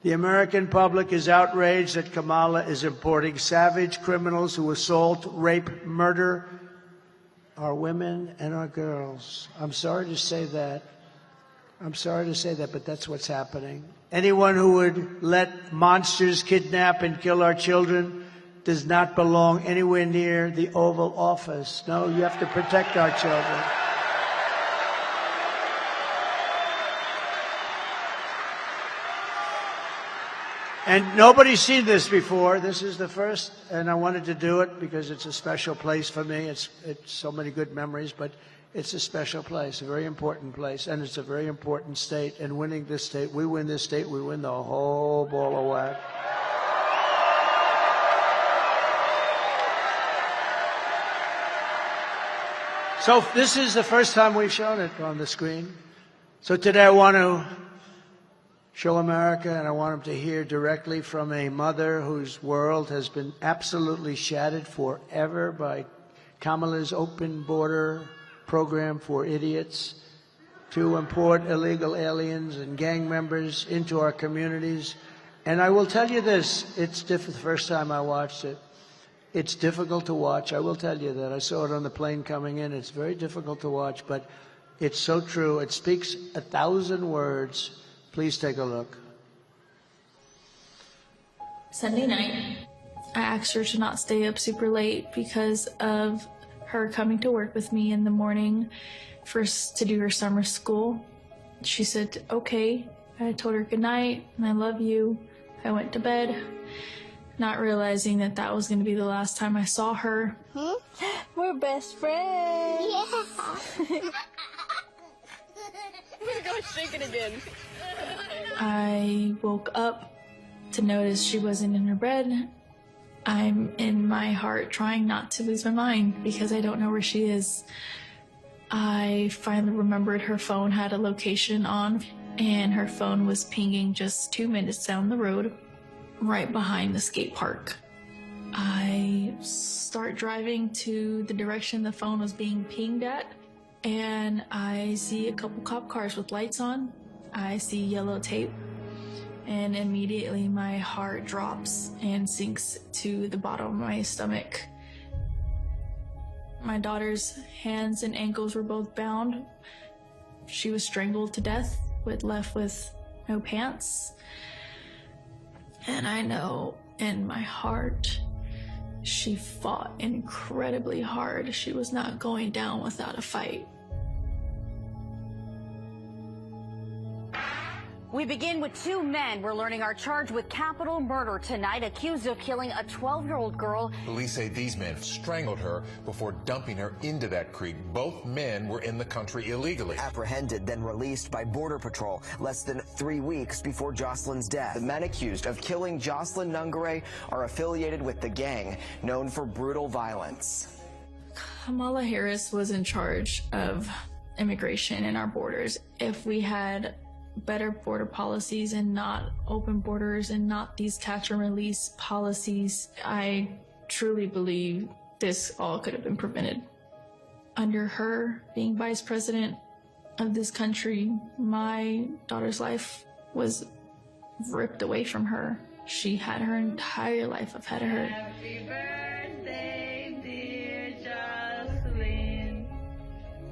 The American public is outraged that Kamala is importing savage criminals who assault, rape, murder our women and our girls. I'm sorry to say that. But that's what's happening. Anyone who would let monsters kidnap and kill our children does not belong anywhere near the Oval Office. No, you have to protect our children. And nobody's seen this before. This is the first, and I wanted to do it because it's a special place for me. It's so many good memories, but it's a special place, a very important place, and it's a very important state. And winning this state, we win this state, we win the whole ball of wax. So this is the first time we've shown it on the screen. So today I want to show America, and I want them to hear directly from a mother whose world has been absolutely shattered forever by Kamala's open border program for idiots to import illegal aliens and gang members into our communities. And I will tell you this, it's the first time I watched it. It's difficult to watch. I will tell you that. I saw it on the plane coming in. It's very difficult to watch, but it's so true. It speaks 1,000 words. Please take a look. Sunday night, I asked her to not stay up super late because of her coming to work with me in the morning to do her summer school. She said, okay. I told her good night and I love you. I went to bed, not realizing that that was going to be the last time I saw her. We're best friends. Yeah. We're going to shake it again. I woke up to notice she wasn't in her bed. I'm in my heart trying not to lose my mind because I don't know where she is. I finally remembered her phone had a location on. and her phone was pinging just 2 minutes down the road, right behind the skate park. I start driving to the direction the phone was being pinged at, and I see a couple cop cars with lights on. I see yellow tape, and immediately my heart drops and sinks to the bottom of my stomach. My daughter's hands and ankles were both bound. She was strangled to death, left with no pants. And I know in my heart, she fought incredibly hard. She was not going down without a fight. We begin with two men we're learning are charged with capital murder tonight, accused of killing a 12-year-old girl. Police say these men strangled her before dumping her into that creek. Both men were in the country illegally. Apprehended, then released by Border Patrol less than 3 weeks before Jocelyn's death. The men accused of killing Jocelyn Nungare are affiliated with the gang known for brutal violence. Kamala Harris was in charge of immigration in our borders. If we had better border policies and not open borders and not these catch and release policies, I truly believe this all could have been prevented. Under her being vice president of this country, my daughter's life was ripped away from her. She had her entire life ahead of her. Happy birthday, dear Jocelyn.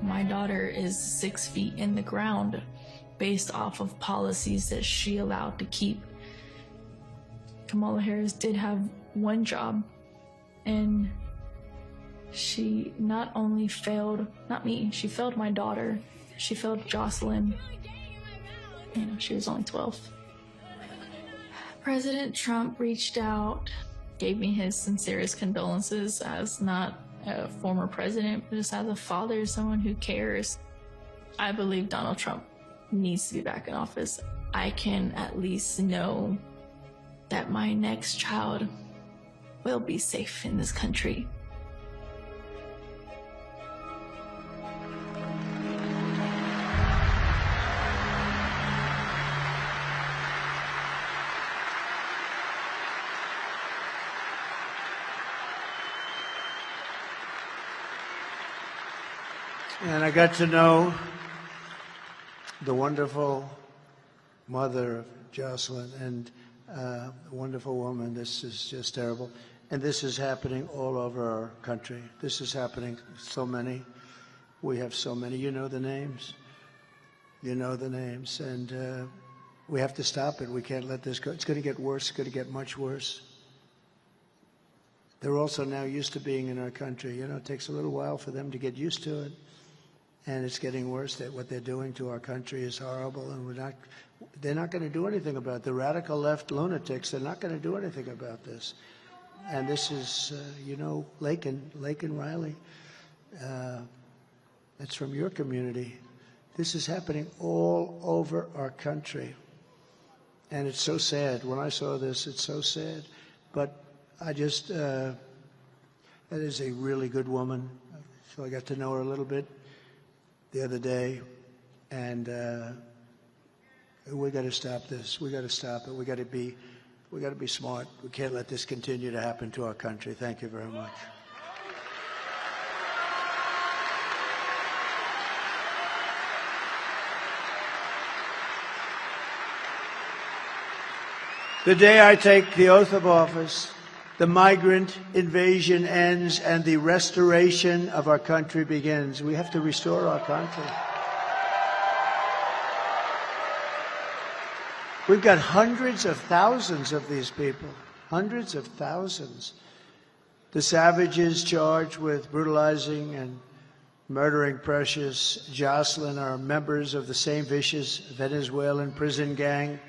My daughter is 6 feet in the ground based off of policies that she allowed to keep. Kamala Harris did have one job, and she not only failed, not me, she failed my daughter, she failed Jocelyn. You know, she was only 12. President Trump reached out, gave me his sincerest condolences as not a former president, but just as a father, someone who cares. I believe Donald Trump needs to be back in office. I can at least know that my next child will be safe in this country. And I got to know the wonderful mother of Jocelyn, and a wonderful woman. This is just terrible. And this is happening all over our country. This is happening so many. We have so many. You know the names. You know the names. And we have to stop it. We can't let this go. It's going to get worse. It's going to get much worse. They're also now used to being in our country. You know, it takes a little while for them to get used to it. And it's getting worse. That what they're doing to our country is horrible, and they're not going to do anything about it. The radical left lunatics, they're not going to do anything about this. And this is, you know, Laken Riley, that's from your community. This is happening all over our country. And it's so sad. When I saw this, it's so sad. But I just, that is a really good woman. So I got to know her a little bit the other day, and we got to stop this. We got to stop it. We got to be smart. We can't let this continue to happen to our country. Thank you very much. The day I take the oath of office, the migrant invasion ends and the restoration of our country begins. We have to restore our country. We've got hundreds of thousands of these people, hundreds of thousands. The savages charged with brutalizing and murdering precious Jocelyn are members of the same vicious Venezuelan prison gang,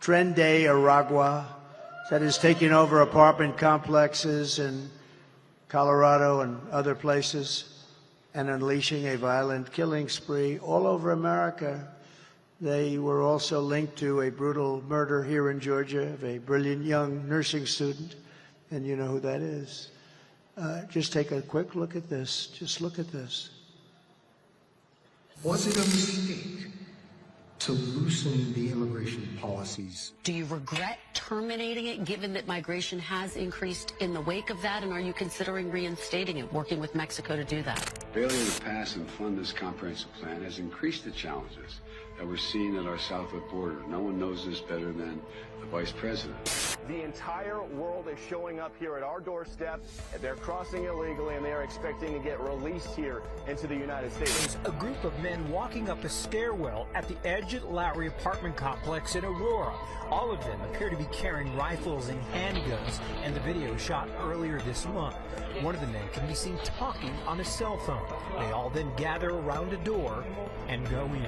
Tren de Aragua, that is taking over apartment complexes in Colorado and other places and unleashing a violent killing spree all over America. They were also linked to a brutal murder here in Georgia of a brilliant young nursing student, and you know who that is. Just take a quick look at this. Just look at this. Was it a mistake to loosen the immigration policies. Do you regret terminating it, given that migration has increased in the wake of that? And are you considering reinstating it, working with Mexico to do that? Failure to pass and fund this comprehensive plan has increased the challenges that we're seeing at our southwest border. No one knows this better than the Vice President. The entire world is showing up here at our doorstep. They're crossing illegally, and they are expecting to get released here into the United States. A group of men walking up a stairwell at the Edge Lowry apartment complex in Aurora. All of them appear to be carrying rifles and handguns, and the video shot earlier this month. One of the men can be seen talking on a cell phone. They all then gather around a door and go in.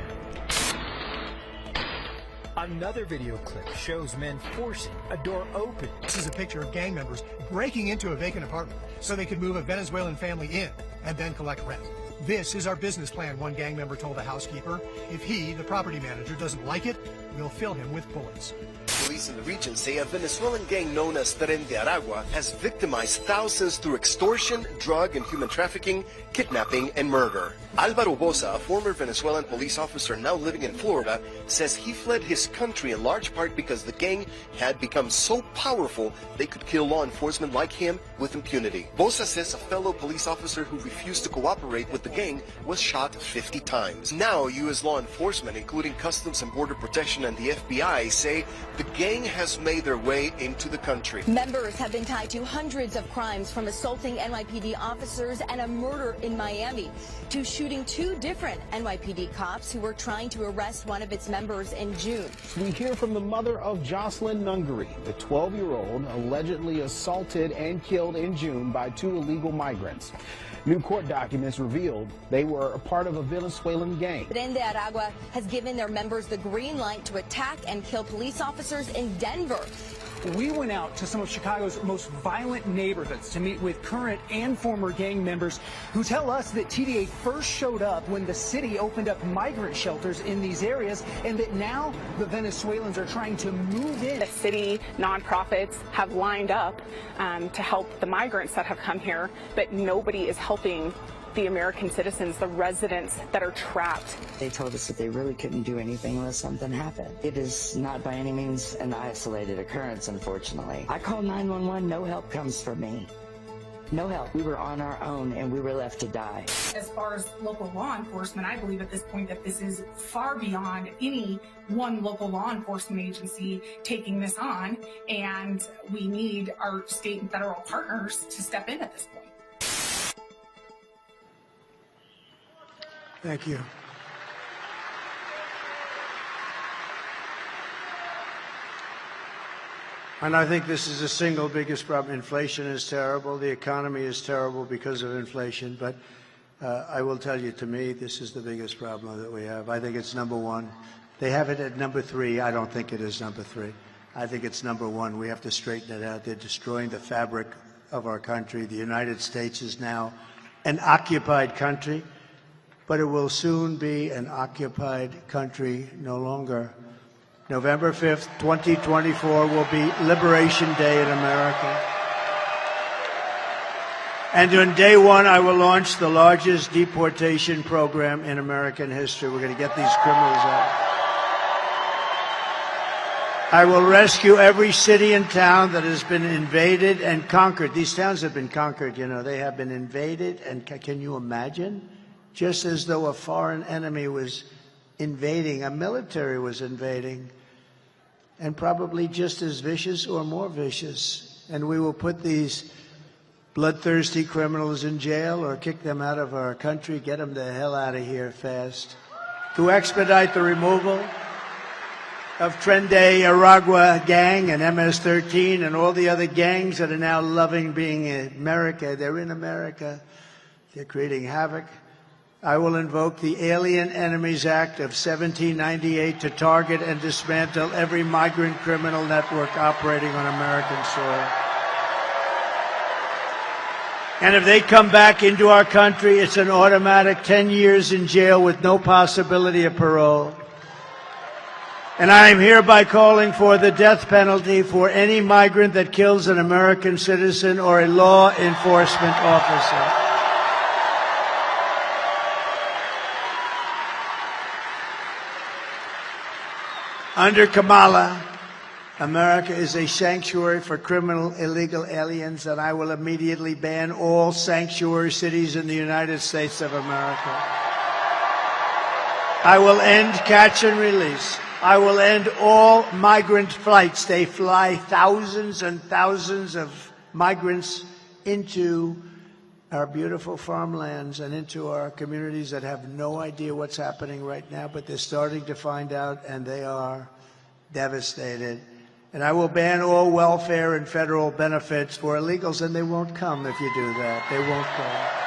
Another video clip shows men forcing a door open. This is a picture of gang members breaking into a vacant apartment so they could move a Venezuelan family in and then collect rent. This is our business plan, one gang member told a housekeeper. If he, the property manager, doesn't like it, we'll fill him with bullets. Police in the region say a Venezuelan gang known as Tren de Aragua has victimized thousands through extortion, drug and human trafficking, kidnapping, and murder. Alvaro Boza, a former Venezuelan police officer now living in Florida, says he fled his country in large part because the gang had become so powerful they could kill law enforcement like him with impunity. Boza says a fellow police officer who refused to cooperate with the gang was shot 50 times. Now, U.S. law enforcement, including Customs and Border Protection and the FBI, say the gang has made their way into the country. Members have been tied to hundreds of crimes, from assaulting NYPD officers and a murder in Miami to shooting two different NYPD cops who were trying to arrest one of its members in June. We hear from the mother of Jocelyn Nungary, the 12-year-old allegedly assaulted and killed in June by two illegal migrants. New court documents revealed they were a part of a Venezuelan gang. Tren de Aragua has given their members the green light to attack and kill police officers in Denver. We went out to some of Chicago's most violent neighborhoods to meet with current and former gang members who tell us that TDA first showed up when the city opened up migrant shelters in these areas, and that now the Venezuelans are trying to move in. The city nonprofits have lined up to help the migrants that have come here, but nobody is helping the American citizens, the residents that are trapped. They told us that they really couldn't do anything unless something happened. It is not by any means an isolated occurrence, unfortunately. I call 911, no help comes from me. No help. We were on our own and we were left to die. As far as local law enforcement, I believe at this point that this is far beyond any one local law enforcement agency taking this on, and we need our state and federal partners to step in at this point. Thank you. And I think this is the single biggest problem. Inflation is terrible. The economy is terrible because of inflation. But I will tell you, to me, this is the biggest problem that we have. I think it's number one. They have it at number 3. I don't think it is number 3. I think it's number 1. We have to straighten it out. They're destroying the fabric of our country. The United States is now an occupied country, but it will soon be an occupied country no longer. November 5th, 2024 will be Liberation Day in America. And on day 1, I will launch the largest deportation program in American history. We're going to get these criminals out. I will rescue every city and town that has been invaded and conquered. These towns have been conquered, you know. They have been invaded, and can you imagine? Just as though a foreign enemy was invading, a military was invading, and probably just as vicious or more vicious. And we will put these bloodthirsty criminals in jail or kick them out of our country, get them the hell out of here fast. To expedite the removal of Tren de Aragua gang and MS-13 and all the other gangs that are now loving being in America. They're in America. They're creating havoc. I will invoke the Alien Enemies Act of 1798 to target and dismantle every migrant criminal network operating on American soil. And if they come back into our country, it's an automatic 10 years in jail with no possibility of parole. And I am hereby calling for the death penalty for any migrant that kills an American citizen or a law enforcement officer. Under Kamala, America is a sanctuary for criminal illegal aliens, and I will immediately ban all sanctuary cities in the United States of America. I will end catch and release. I will end all migrant flights. They fly thousands and thousands of migrants into our beautiful farmlands and into our communities that have no idea what's happening right now, but they're starting to find out, and they are devastated. And I will ban all welfare and federal benefits for illegals, and they won't come if you do that. They won't come.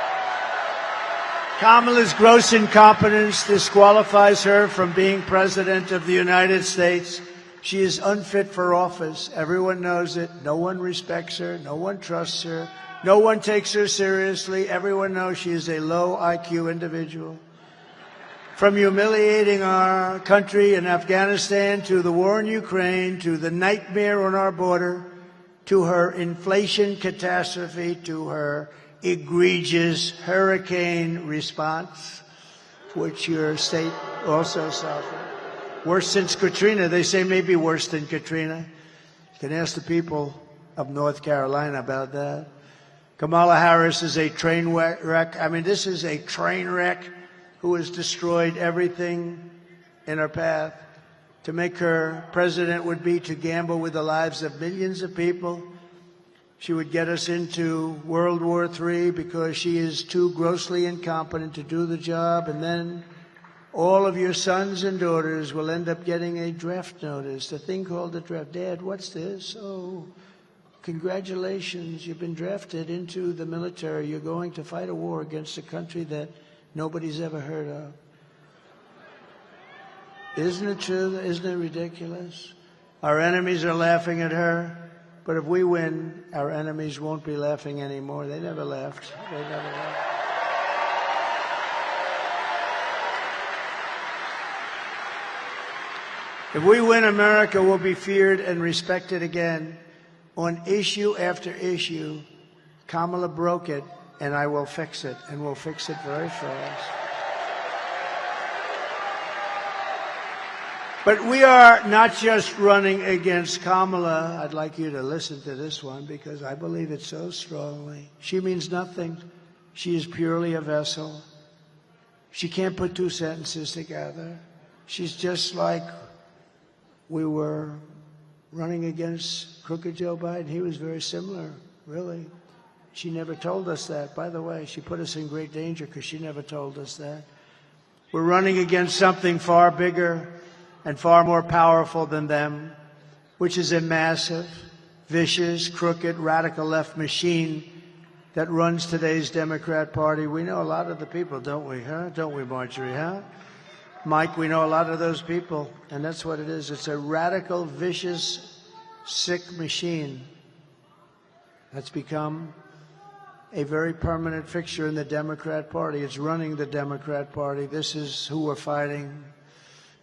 Kamala's gross incompetence disqualifies her from being president of the United States. She is unfit for office. Everyone knows it. No one respects her. No one trusts her. No one takes her seriously. Everyone knows she is a low IQ individual. From humiliating our country in Afghanistan, to the war in Ukraine, to the nightmare on our border, to her inflation catastrophe, to her egregious hurricane response, which your state also suffered. Worse since Katrina. They say maybe worse than Katrina. You can ask the people of North Carolina about that. Kamala Harris is a train wreck. I mean, this is a train wreck who has destroyed everything in her path. To make her president would be to gamble with the lives of millions of people. She would get us into World War III because she is too grossly incompetent to do the job. And then all of your sons and daughters will end up getting a draft notice, the thing called a draft. Dad, what's this? Oh, congratulations, you've been drafted into the military. You're going to fight a war against a country that nobody's ever heard of. Isn't it true? Isn't it ridiculous? Our enemies are laughing at her, but if we win, our enemies won't be laughing anymore. They never laughed. They never laughed. If we win, America will be feared and respected again. On issue after issue, Kamala broke it, and I will fix it, and we'll fix it very fast. But we are not just running against Kamala. I'd like you to listen to this one because I believe it so strongly. She means nothing. She is purely a vessel. She can't put two sentences together. She's just like we were running against crooked Joe Biden. He was very similar, really. She never told us that. By the way, she put us in great danger because she never told us that. We're running against something far bigger and far more powerful than them, which is a massive, vicious, crooked, radical left machine that runs today's Democrat Party. We know a lot of the people, don't we, huh? Don't we, Marjorie, huh? Mike, we know a lot of those people, and that's what it is. It's a radical, vicious, sick machine that's become a very permanent fixture in the Democrat Party. It's running the Democrat Party. This is who we're fighting.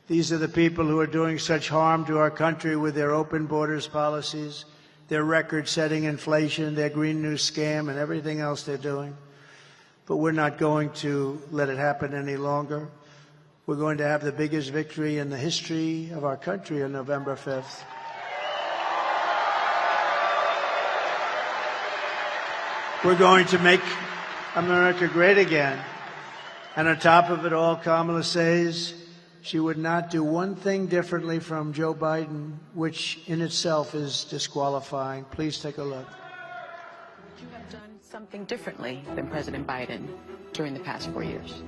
These are the people who are doing such harm to our country with their open borders policies, their record-setting inflation, their Green New Scam, and everything else they're doing. But we're not going to let it happen any longer. We're going to have the biggest victory in the history of our country on November 5th. We're going to make America great again. And on top of it all, Kamala says she would not do one thing differently from Joe Biden, which in itself is disqualifying. Please take a look. You have done something differently than President Biden during the past 4 years.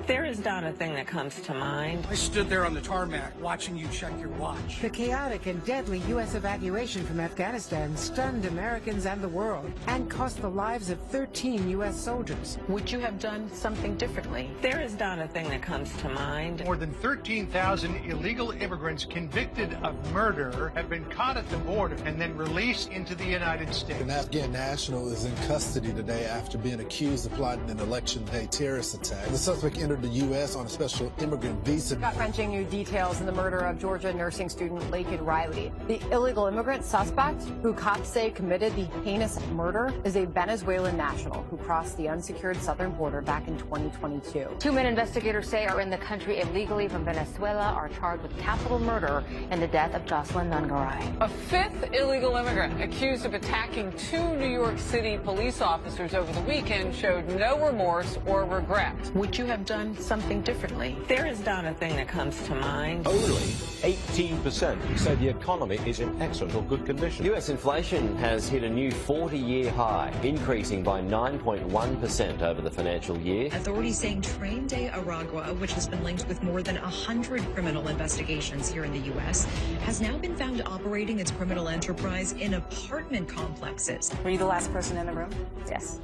There is not a thing that comes to mind. I stood there on the tarmac watching you check your watch. The chaotic and deadly U.S. evacuation from Afghanistan stunned Americans and the world and cost the lives of 13 U.S. soldiers. Would you have done something differently? There is not a thing that comes to mind. More than 13,000 illegal immigrants convicted of murder have been caught at the border and then released into the United States. An Afghan national is in custody today after being accused of plotting an election day terrorist attack. The suspect entered the U.S. on a special immigrant visa. Gut-wrenching new details in the murder of Georgia nursing student Laken Riley. The illegal immigrant suspect, who cops say committed the heinous murder, is a Venezuelan national who crossed the unsecured southern border back in 2022. 2 men investigators say are in the country illegally from Venezuela are charged with capital murder in the death of Jocelyn Nungaray. A fifth illegal immigrant accused of attacking 2 New York City police officers over the weekend showed no remorse or regret. Would you have done something differently? There is not a thing that comes to mind. Only 18% say the economy is in excellent or good condition. US inflation has hit a new 40-year high, increasing by 9.1% over the financial year. Authorities saying Train de Aragua, which has been linked with more than 100 criminal investigations here in the U.S., has now been found operating its criminal enterprise in apartment complexes. Were you the last person in the room? Yes.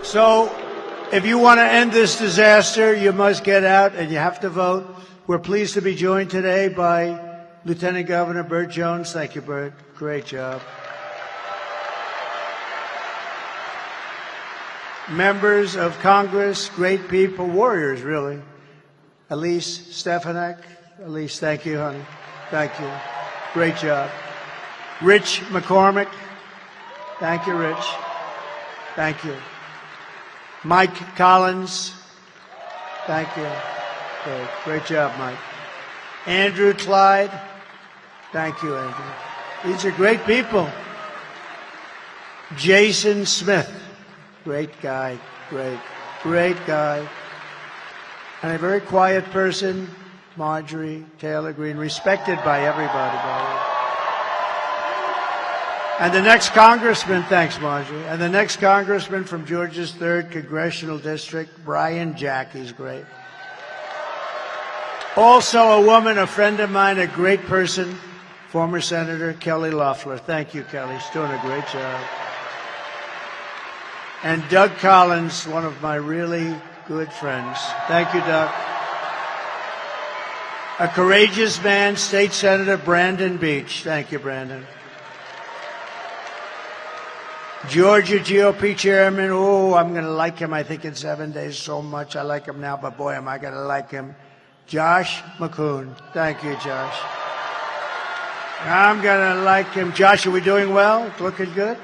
So, if you want to end this disaster, you must get out and you have to vote. We're pleased to be joined today by Lieutenant Governor Burt Jones. Thank you, Burt. Great job. Members of Congress, great people, warriors, really. Elise Stefanik. Elise, thank you, honey. Thank you. Great job. Rich McCormick. Thank you, Rich. Thank you. Mike Collins. Thank you. Great job, Mike. Andrew Clyde. Thank you, Andrew. These are great people. Jason Smith. Great guy. Great guy. And a very quiet person, Marjorie Taylor Greene, respected by everybody, by the way. And the next congressman, thanks, Marjorie. And the next congressman from Georgia's 3rd Congressional District, Brian Jack. He's great. Also a woman, a friend of mine, a great person, former Senator Kelly Loeffler. Thank you, Kelly. She's doing a great job. And Doug Collins, one of my really good friends. Thank you, Doug. A courageous man, State Senator Brandon Beach. Thank you, Brandon. Georgia GOP Chairman, I'm going to like him, I think, in 7 days so much. I like him now, but boy, am I going to like him. Josh McCoon. Thank you, Josh. I'm going to like him. Josh, are we doing well? Looking good?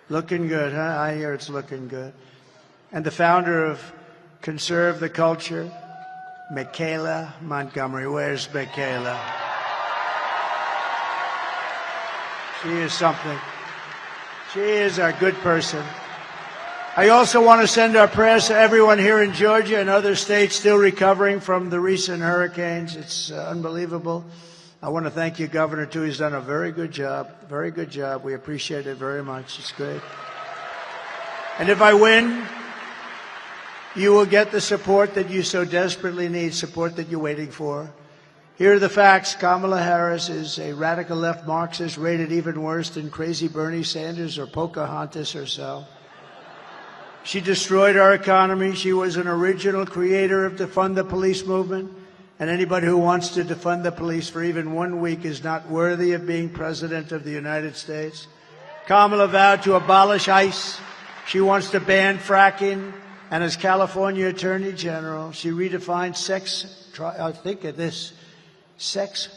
Looking good, huh? I hear it's looking good. And the founder of Conserve the Culture, Michaela Montgomery. Where's Michaela? She is something. She is a good person. I also want to send our prayers to everyone here in Georgia and other states still recovering from the recent hurricanes. It's unbelievable. I want to thank you, Governor, too. He's done a very good job. Very good job. We appreciate it very much. It's great. And if I win, you will get the support that you so desperately need, support that you're waiting for. Here are the facts. Kamala Harris is a radical left Marxist rated even worse than crazy Bernie Sanders or Pocahontas herself. She destroyed our economy. She was an original creator of defund the police movement. And anybody who wants to defund the police for even 1 week is not worthy of being president of the United States. Kamala vowed to abolish ICE. She wants to ban fracking. And as California Attorney General, she redefined sex,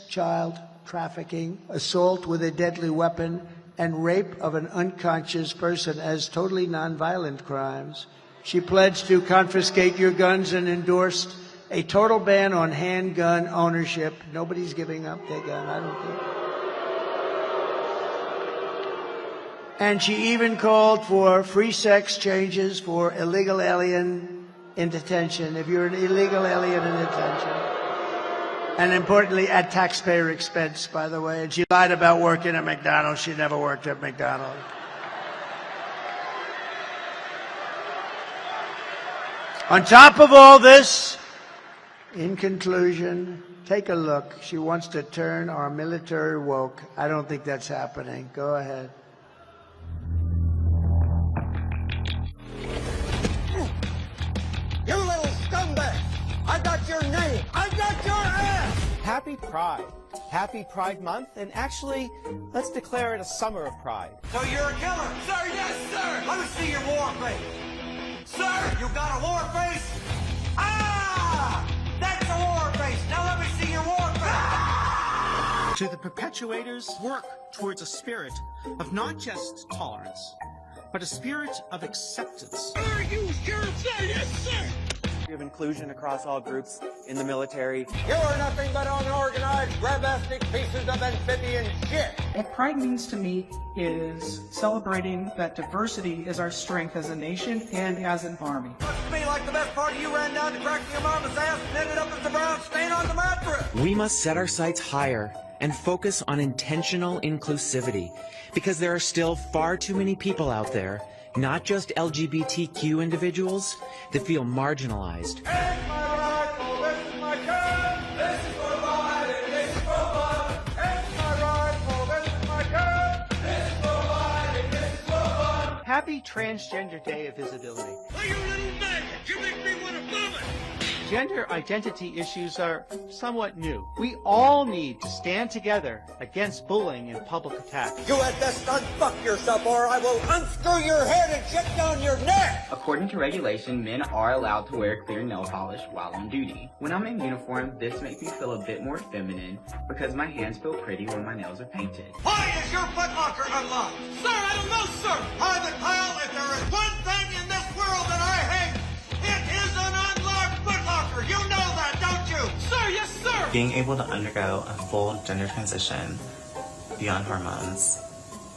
child trafficking, assault with a deadly weapon, and rape of an unconscious person as totally nonviolent crimes. She pledged to confiscate your guns and endorsed a total ban on handgun ownership. Nobody's giving up their gun, I don't think. And she even called for free sex changes for illegal alien in detention, if you're an illegal alien in detention. And importantly, at taxpayer expense, by the way. And she lied about working at McDonald's. She never worked at McDonald's. On top of all this, in conclusion, take a look. She wants to turn our military woke. I don't think that's happening. Go ahead. You little scumbag! I got your name! I got your ass! Happy Pride. Happy Pride Month, and actually, let's declare it a summer of pride. So you're a killer? Sir, yes, sir! Let me see your war face. Sir, you got a war face? Ah! That's a war face! Now let me see your war face! To the perpetuators, work towards a spirit of not just tolerance, but a spirit of acceptance. Are you sure, sir? Yes, sir! Of inclusion across all groups in the military. You are nothing but unorganized, grabastic pieces of amphibian shit! What Pride means to me is celebrating that diversity is our strength as a nation and as an army. Looks to me like the best part of you ran down to cracking your mama's ass and ended up as the brown stain on the mattress! We must set our sights higher and focus on intentional inclusivity, because there are still far too many people out there, not just LGBTQ individuals, that feel marginalized. It's my rifle, this is my gun, this is for Biden, this is for fun. It's my rifle, this is my gun, this is for Biden, this is for fun. Happy Transgender Day of Visibility. Oh, you little maggot, you make me want to vomit! Gender identity issues are somewhat new. We all need to stand together against bullying and public attack. You had best unfuck yourself or I will unscrew your head and shit down your neck! According to regulation, men are allowed to wear clear nail polish while on duty. When I'm in uniform, this makes me feel a bit more feminine because my hands feel pretty when my nails are painted. Why is your foot locker unlocked? Sir, I don't know, sir! Private Kyle, if there is one thing in this world that I hate, it is an unlocked foot locker! You know that, don't you? Sir, yes, sir! Being able to undergo a full gender transition beyond hormones,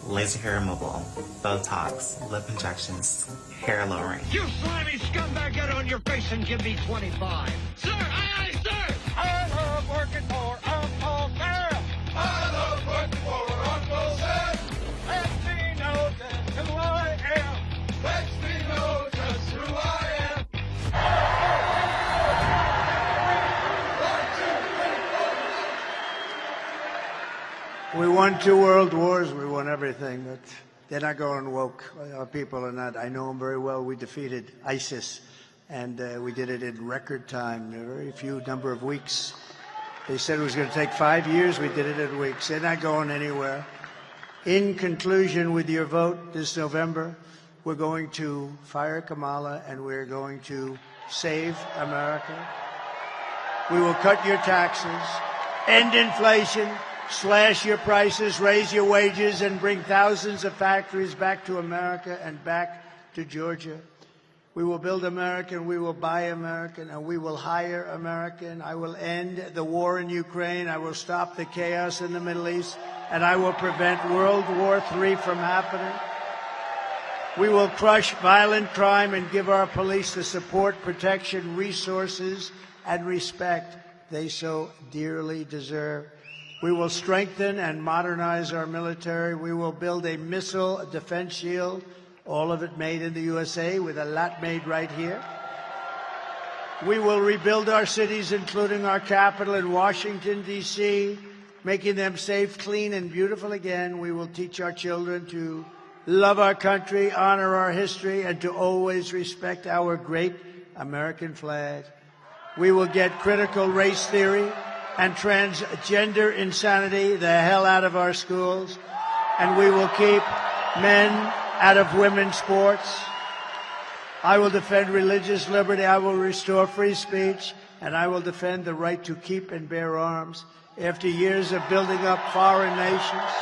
laser hair removal, Botox, lip injections, hair lowering. You slimy scumbag, get on your face and give me 25. Sir, aye, sir! I love working for Uncle Sam! I love working for Uncle Sam! Let me know just who I am! Let me know just who I am! We won 2 world wars. We won everything. But they're not going woke. Our people are not. I know them very well. We defeated ISIS, and we did it in record time, a very few number of weeks. They said it was going to take 5 years. We did it in weeks. They're not going anywhere. In conclusion, with your vote this November, we're going to fire Kamala, and we're going to save America. We will cut your taxes, end inflation, slash your prices, raise your wages, and bring thousands of factories back to America and back to Georgia. We will build American, we will buy American, and we will hire American. I will end the war in Ukraine. I will stop the chaos in the Middle East, and I will prevent World War III from happening. We will crush violent crime and give our police the support, protection, resources, and respect they so dearly deserve. We will strengthen and modernize our military. We will build a missile defense shield, all of it made in the USA, with a lot made right here. We will rebuild our cities, including our capital in Washington, D.C., making them safe, clean, and beautiful again. We will teach our children to love our country, honor our history, and to always respect our great American flag. We will get critical race theory and transgender insanity the hell out of our schools, and we will keep men out of women's sports. I will defend religious liberty, I will restore free speech, and I will defend the right to keep and bear arms. After years of building up foreign nations,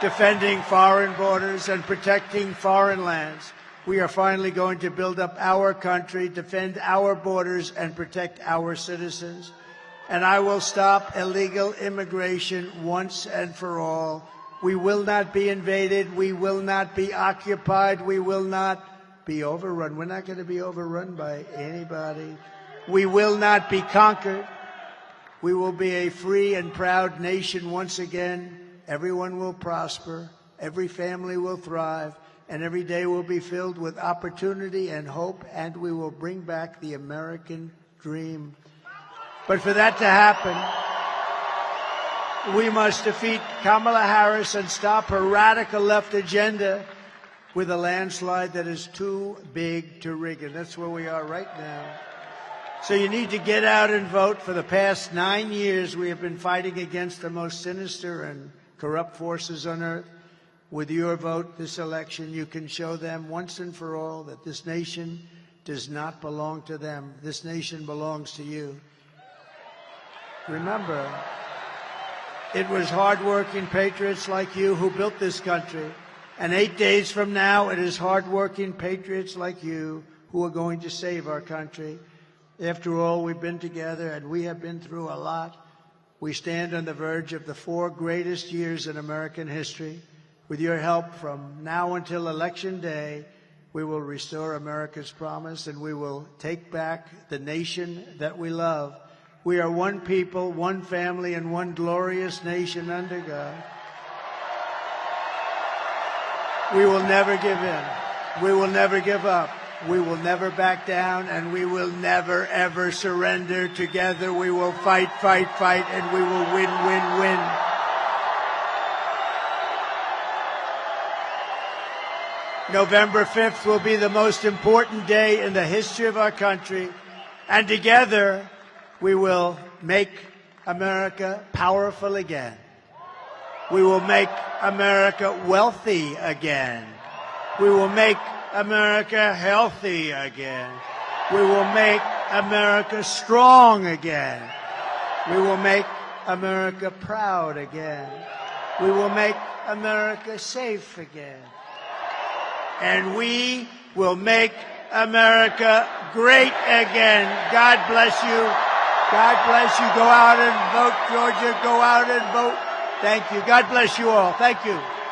defending foreign borders, and protecting foreign lands, we are finally going to build up our country, defend our borders, and protect our citizens. And I will stop illegal immigration once and for all. We will not be invaded. We will not be occupied. We will not be overrun. We're not going to be overrun by anybody. We will not be conquered. We will be a free and proud nation once again. Everyone will prosper. Every family will thrive. And every day will be filled with opportunity and hope. And we will bring back the American dream. But for that to happen, we must defeat Kamala Harris and stop her radical left agenda with a landslide that is too big to rig. And that's where we are right now. So you need to get out and vote. For the past 9 years, we have been fighting against the most sinister and corrupt forces on earth. With your vote this election, you can show them once and for all that this nation does not belong to them. This nation belongs to you. Remember, it was hardworking patriots like you who built this country. And 8 days from now, it is hardworking patriots like you who are going to save our country. After all, we've been together and we have been through a lot. We stand on the verge of the 4 greatest years in American history. With your help, from now until Election Day, we will restore America's promise and we will take back the nation that we love. We are one people, one family, and one glorious nation under God. We will never give in. We will never give up. We will never back down, and we will never, ever surrender. Together we will fight, fight, fight, and we will win, win, win. November 5th will be the most important day in the history of our country, and together we will make America powerful again. We will make America wealthy again. We will make America healthy again. We will make America strong again. We will make America proud again. We will make America safe again. And we will make America great again. God bless you. God bless you. Go out and vote, Georgia. Go out and vote. Thank you. God bless you all. Thank you.